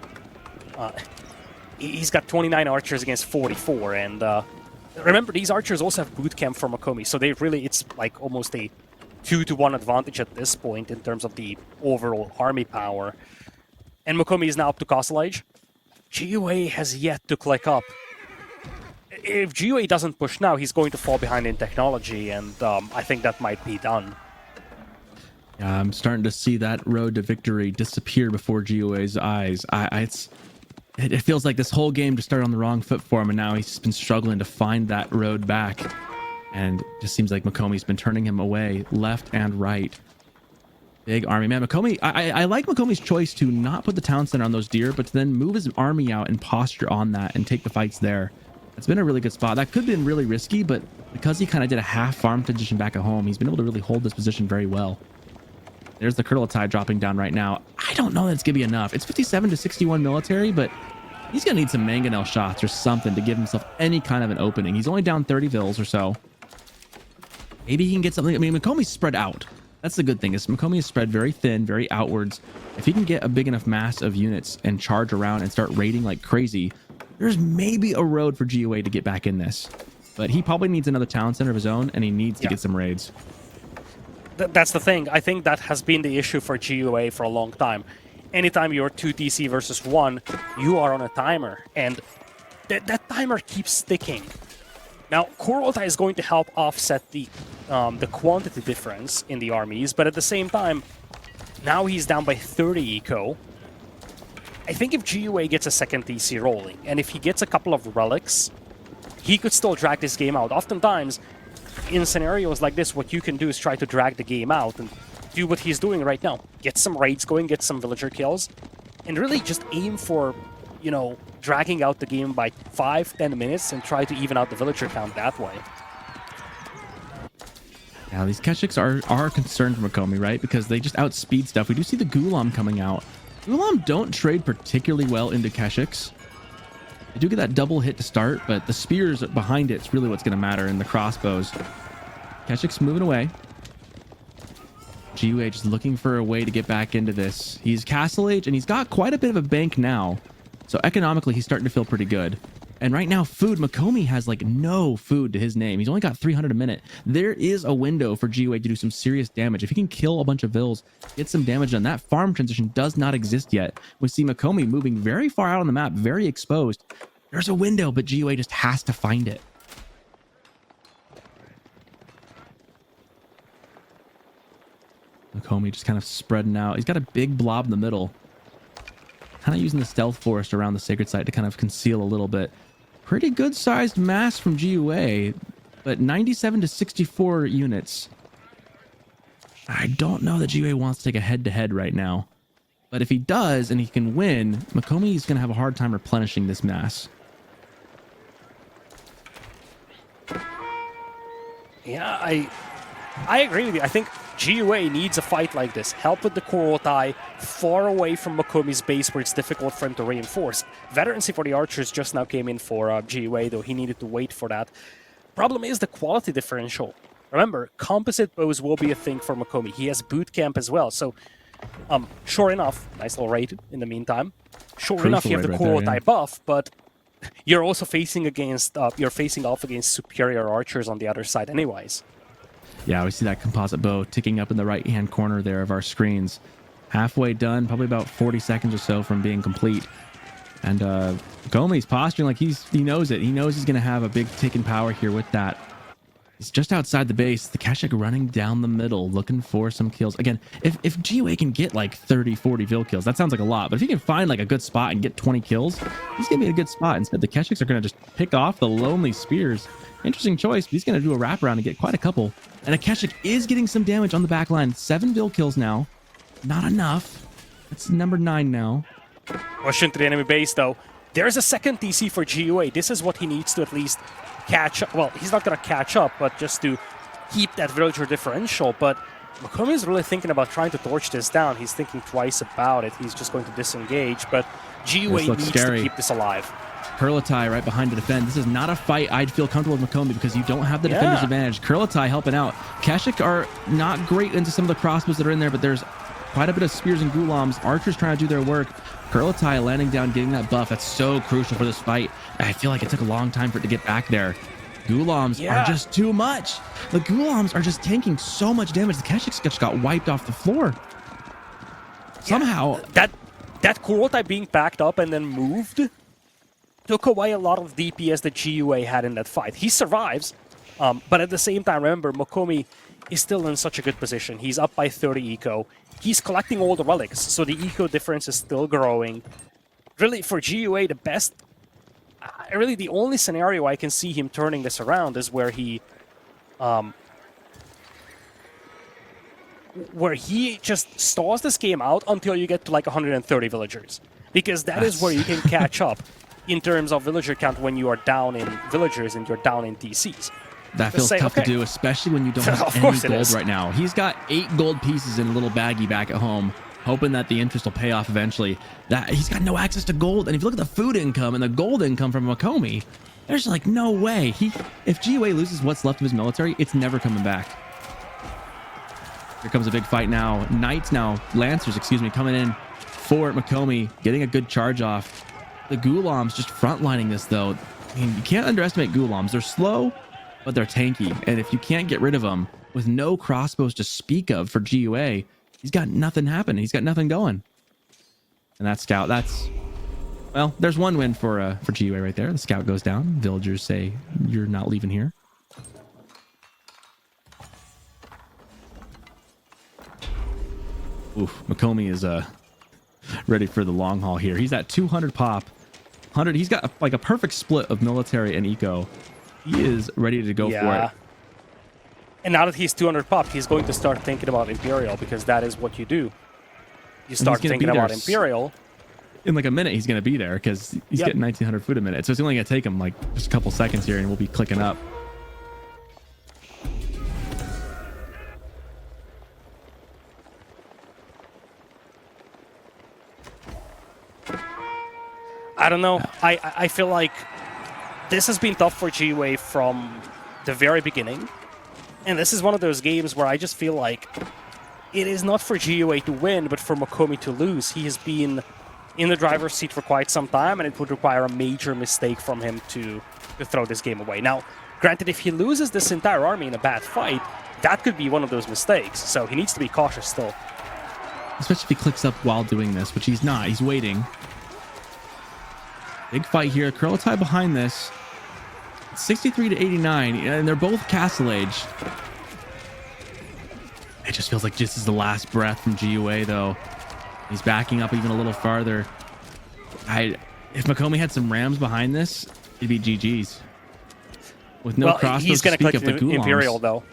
He's got 29 archers against 44. And remember, these archers also have boot camp for Mokomi. So it's like almost a 2-to-1 advantage at this point in terms of the overall army power. And Mokomi is now up to Castle Age. GUA has yet to click up. If GUA doesn't push now, he's going to fall behind in technology, and I think that might be done. Yeah, I'm starting to see that road to victory disappear before GUA's eyes. It feels like this whole game just started on the wrong foot for him, and now he's been struggling to find that road back. And it just seems like Mokomi's been turning him away left and right. Big army. Man, Mokomi, I like Mokomi's choice to not put the town center on those deer, but to then move his army out and posture on that and take the fights there. It's been a really good spot. That could have been really risky, but because he kind of did a half farm position back at home, he's been able to really hold this position very well. There's the Kurtultai dropping down right now. I don't know that it's going to be enough. It's 57 to 61 military, but he's going to need some mangonel shots or something to give himself any kind of an opening. He's only down 30 vills or so. Maybe he can get something. I mean, Mokomi's spread out. That's the good thing, is Mokomi is spread very thin, very outwards. If he can get a big enough mass of units and charge around and start raiding like crazy, there's maybe a road for GUA to get back in this. But he probably needs another town center of his own, and he needs to get some raids. That's the thing. I think that has been the issue for GUA for a long time. Anytime you're 2 DC versus 1, you are on a timer, and that timer keeps ticking. Now, Kurtultai is going to help offset the quantity difference in the armies, but at the same time, now he's down by 30 eco. I think if GUA gets a second DC rolling, and if he gets a couple of relics, he could still drag this game out. Oftentimes, in scenarios like this, what you can do is try to drag the game out and do what he's doing right now. Get some raids going, get some villager kills, and really just aim for, you know, dragging out the game by 5-10 minutes and try to even out the villager count that way. Now, these Keshiks are a concern for Mokomi, right? Because they just outspeed stuff. We do see the Gulam coming out. Gulam don't trade particularly well into Keshiks. They do get that double hit to start, but the spears behind it's really what's going to matter, and the crossbows. Keshik's moving away. GUA just looking for a way to get back into this. He's Castle Age, and he's got quite a bit of a bank now. So economically, he's starting to feel pretty good. And right now, food, Mokomi has like no food to his name. He's only got 300 a minute. There is a window for GUA to do some serious damage. If he can kill a bunch of vills, get some damage done. That farm transition does not exist yet. We see Mokomi moving very far out on the map, very exposed. There's a window, but GUA just has to find it. Mokomi just kind of spreading out. He's got a big blob in the middle. Kind of using the stealth forest around the sacred site to kind of conceal a little bit. Pretty good sized mass from GUA, but 97 to 64 units. I don't know that GUA wants to take a head-to-head right now. But if he does and he can win, Mokomi is going to have a hard time replenishing this mass. Yeah, I agree with you. I think GUA needs a fight like this. Help with the Kurtultai, far away from Mokomi's base where it's difficult for him to reinforce. Veterancy for the archers just now came in for GUA, though he needed to wait for that. Problem is the quality differential. Remember, composite bows will be a thing for Mokomi. He has boot camp as well, so sure enough, nice little raid in the meantime. Sure enough, you have the Kurtultai buff, but you're also facing against off against superior archers on the other side anyways. Yeah, we see that composite bow ticking up in the right-hand corner there of our screens. Halfway done, probably about 40 seconds or so from being complete. And Mokomi's posturing like he knows it. He knows he's going to have a big tick in power here with that. He's just outside the base. The Keshik running down the middle, looking for some kills. Again, if GUA can get like 30, 40 Vil kills, that sounds like a lot. But if he can find like a good spot and get 20 kills, he's going to be in a good spot. Instead, the Keshiks are going to just pick off the lonely spears Interesting choice, but he's going to do a wraparound and get quite a couple. And Akeshik is getting some damage on the back line. 7 bill kills now. Not enough. That's number 9 now. Push into the enemy base, though. There's a second DC for GUA. This is what he needs to at least catch up. Well, he's not going to catch up, but just to keep that villager differential. But Mokomi is really thinking about trying to torch this down. He's thinking twice about it. He's just going to disengage, but GUA needs to keep this alive. Kurlatai right behind to defend. This is not a fight I'd feel comfortable with Mokomi because you don't have the defender's advantage. Kurlatai helping out. Keshik are not great into some of the crossbows that are in there, but there's quite a bit of spears and gulams. Archers trying to do their work. Kurlatai landing down, getting that buff. That's so crucial for this fight. I feel like it took a long time for it to get back there. Gulams are just too much. The Gulams are just tanking so much damage. The Keshiks just got wiped off the floor. Somehow. That Kurlatai being backed up and then moved took away a lot of DPS that GUA had in that fight. He survives, but at the same time, remember, Mokomi is still in such a good position. He's up by 30 eco. He's collecting all the relics, so the eco difference is still growing. Really, for GUA, the best... really, the only scenario I can see him turning this around is where he... where he just stalls this game out until you get to like 130 villagers. Because that is where you can catch up in terms of villager count when you are down in villagers and you're down in DCs. That feels tough to do, especially when you don't have any gold right now. He's got 8 gold pieces in a little baggie back at home, hoping that the interest will pay off eventually. He's got no access to gold, and if you look at the food income and the gold income from Mokomi, there's like no way. If GUA loses what's left of his military, it's never coming back. Here comes a big fight now. Knights now, Lancers, excuse me, coming in for Mokomi, getting a good charge off. The Gulams just frontlining this, though. I mean, you can't underestimate Gulams. They're slow, but they're tanky. And if you can't get rid of them with no crossbows to speak of for GUA, he's got nothing happening. He's got nothing going. And that scout, well, there's one win for GUA right there. The scout goes down. Villagers say, you're not leaving here. Oof, Mokomi is ready for the long haul here. He's at 200 pop. 100. He's got like a perfect split of military and eco. He is ready to go for it. And now that he's 200 pop, he's going to start thinking about Imperial, because that is what you do. You start thinking about Imperial. In like a minute, he's going to be there because he's getting 1900 food a minute. So it's only going to take him like just a couple seconds here and we'll be clicking up. I don't know. I feel like this has been tough for GUA from the very beginning. And this is one of those games where I just feel like it is not for GUA to win, but for Mokomi to lose. He has been in the driver's seat for quite some time, and it would require a major mistake from him to throw this game away. Now, granted, if he loses this entire army in a bad fight, that could be one of those mistakes. So he needs to be cautious still. Especially if he clicks up while doing this, which he's not. He's waiting. Big fight here. Kurlatai behind this. 63 to 89, and they're both castle age. It just feels like this is the last breath from GUA, though. He's backing up even a little farther. If Mokomi had some rams behind this, it'd be GG's. With no crossbows he's going to click the Gulams. Imperial, though.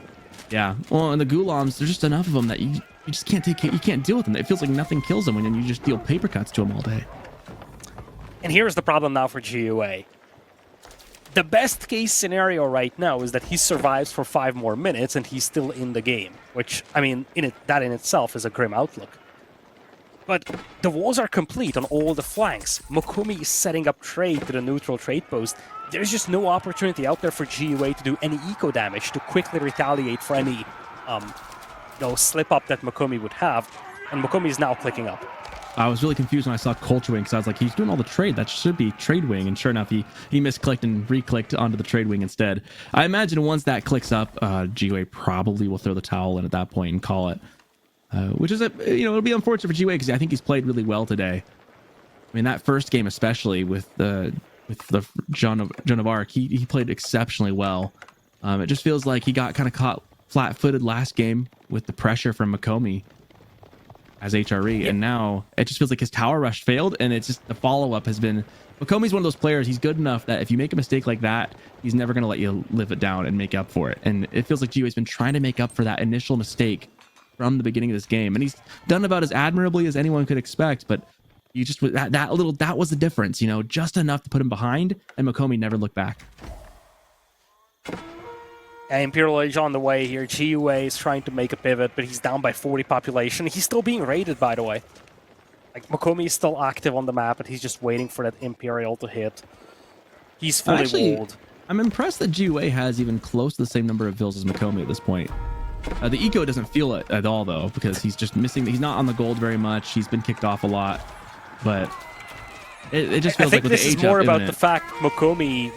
Yeah, well, and the Gulams, there's just enough of them that you just can't take. You can't deal with them. It feels like nothing kills them when you just deal paper cuts to them all day. And here's the problem now for GUA. The best case scenario right now is that he survives for 5 more minutes and he's still in the game, which, I mean, that in itself is a grim outlook. But the walls are complete on all the flanks. Mokomi is setting up trade to the neutral trade post. There's just no opportunity out there for GUA to do any eco damage, to quickly retaliate for any slip-up that Mokomi would have. And Mokomi is now clicking up. I was really confused when I saw Culture Wing, because I was like, he's doing all the trade. That should be Trade Wing. And sure enough, he misclicked and re-clicked onto the Trade Wing instead. I imagine once that clicks up, GUA probably will throw the towel in at that point and call it. Which is, it'll be unfortunate for GUA because I think he's played really well today. I mean, that first game especially with the Joan of Arc, he played exceptionally well. It just feels like he got kind of caught flat-footed last game with the pressure from Mokomi as HRE, and now it just feels like his tower rush failed, and it's just the follow-up has been Mokomi's one of those players. He's good enough that if you make a mistake like that, he's never going to let you live it down and make up for it. And it feels like GiveUA's been trying to make up for that initial mistake from the beginning of this game, and he's done about as admirably as anyone could expect. But you just that was the difference, you know, just enough to put him behind, and Mokomi never looked back. Imperial Age on the way here. GiveUA is trying to make a pivot, but he's down by 40 population. He's still being raided, by the way. Like, Mokomi is still active on the map, but he's just waiting for that Imperial to hit. He's fully walled. I'm impressed that GiveUA has even close to the same number of vills as Mokomi at this point. The eco doesn't feel it at all, though, because he's just missing. He's not on the gold very much. He's been kicked off a lot, but it just feels like with the age up, this is more about the fact Mokomi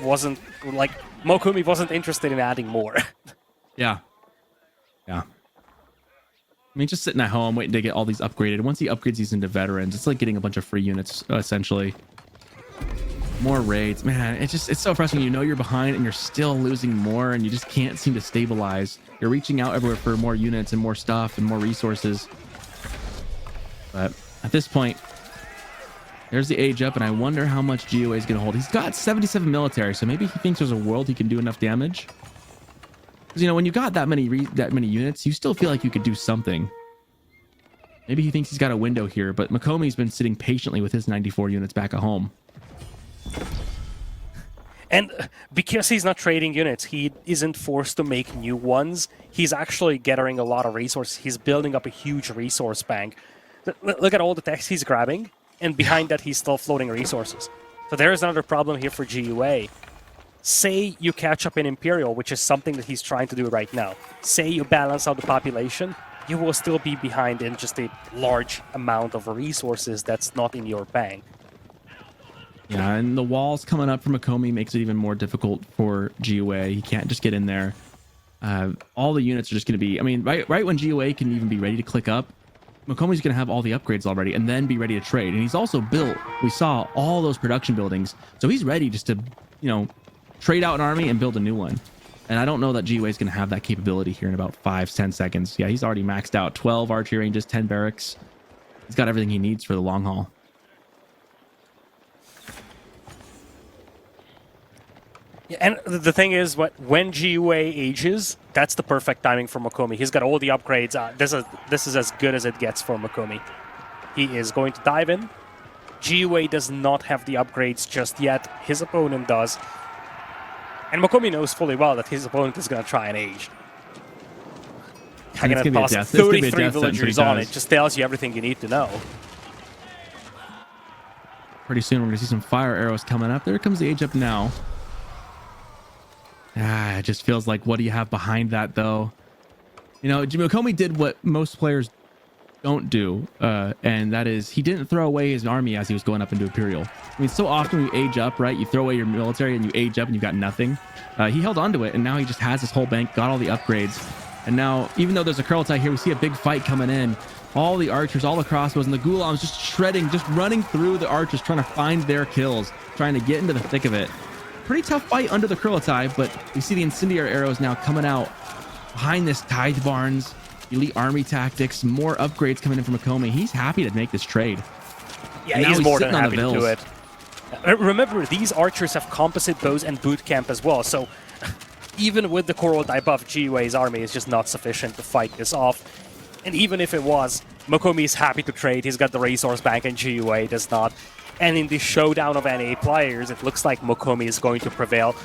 wasn't interested in adding more. Yeah. I mean, just sitting at home waiting to get all these upgraded. Once he upgrades these into veterans, it's like getting a bunch of free units, essentially. More raids, man. It's so frustrating. You know you're behind and you're still losing more, and you just can't seem to stabilize. You're reaching out everywhere for more units and more stuff and more resources. But at this point, there's the age up, and I wonder how much GiveUA is going to hold. He's got 77 military, so maybe he thinks there's a world he can do enough damage. Because, you know, when you got that many units, you still feel like you could do something. Maybe he thinks he's got a window here, but Mokomi's been sitting patiently with his 94 units back at home. And because he's not trading units, he isn't forced to make new ones. He's actually gathering a lot of resources. He's building up a huge resource bank. Look at all the techs he's grabbing, and behind that he's still floating resources. So there is another problem here for GiveUA. Say you catch up in Imperial, which is something that he's trying to do right now. Say you balance out the population, you will still be behind in just a large amount of resources that's not in your bank. Yeah, and the walls coming up from Mokomi makes it even more difficult for GiveUA. He can't just get in there. All the units are just going to be... I mean, right when GiveUA can even be ready to click up, Mokomi's going to have all the upgrades already and then be ready to trade. And he's also built... We saw all those production buildings. So he's ready just to, you know, trade out an army and build a new one. And I don't know that GiveUA is going to have that capability here in about 5-10 seconds. Yeah, he's already maxed out. 12 archery ranges, 10 barracks. He's got everything he needs for the long haul. Yeah, and the thing is, when GiveUA ages, that's the perfect timing for Mokomi. He's got all the upgrades. This is as good as it gets for Mokomi. He is going to dive in. GiveUA does not have the upgrades just yet. His opponent does. And Mokomi knows fully well that his opponent is going to try and age. I'm going to toss 33 villagers on it. Just tells you everything you need to know. Pretty soon we're going to see some fire arrows coming up. There comes the age up now. It just feels like, what do you have behind that, though? You know, Mokomi did what most players don't do, and that is he didn't throw away his army as he was going up into Imperial. I mean, so often you age up, right? You throw away your military and you age up and you've got nothing. He held on to it, and now he just has his whole bank, got all the upgrades. And now, even though there's a Kurultai here, we see a big fight coming in. All the archers, all the crossbows, and the Ghulams just shredding, just running through the archers, trying to find their kills, trying to get into the thick of it. Pretty tough fight under the Kurultai, but we see the incendiary arrows now coming out behind this Tithe Barns, elite army tactics, more upgrades coming in from Mokomi. He's happy to make this trade. Yeah, he's more than happy to do it. Remember, these archers have composite bows and boot camp as well, so even with the Kurultai buff, GiveUA's army is just not sufficient to fight this off. And even if it was, Mokomi is happy to trade. He's got the resource bank and GiveUA does not. And in the showdown of NA players, it looks like Mokomi is going to prevail.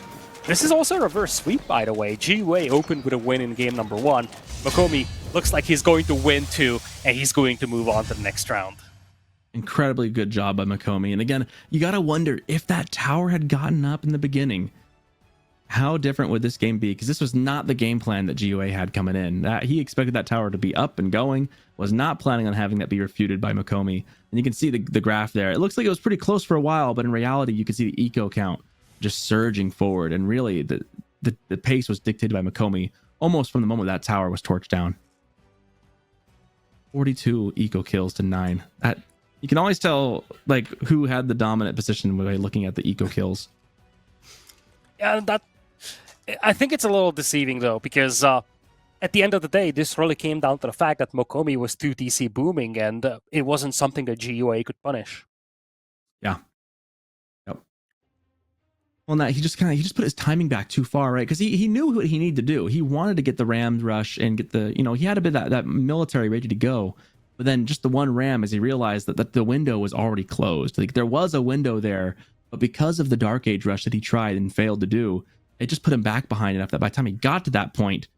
This is also a reverse sweep, by the way. GiveUA opened with a win in game number 1. Mokomi looks like he's going to win 2, and he's going to move on to the next round. Incredibly good job by Mokomi. And again, you got to wonder if that tower had gotten up in the beginning, how different would this game be? Because this was not the game plan that GiveUA had coming in. He expected that tower to be up and going, was not planning on having that be refuted by Mokomi. And you can see the graph there. It looks like it was pretty close for a while, but in reality, you can see the eco count just surging forward. And really, the pace was dictated by Mokomi almost from the moment that tower was torched down. 42 eco kills to 9. That you can always tell like who had the dominant position by looking at the eco kills. Yeah, I think it's a little deceiving though, because at the end of the day, this really came down to the fact that Mokomi was 2 TC booming, and it wasn't something that GiveUA could punish. Yeah. Yep. Well, now he just put his timing back too far, right? Because he knew what he needed to do. He wanted to get the Rams rush and get the, he had a bit of that military ready to go. But then just the one ram, as he realized that the window was already closed. Like there was a window there, but because of the Dark Age rush that he tried and failed to do, it just put him back behind enough that by the time he got to that point,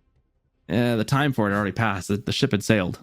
the time for it had already passed. The ship had sailed.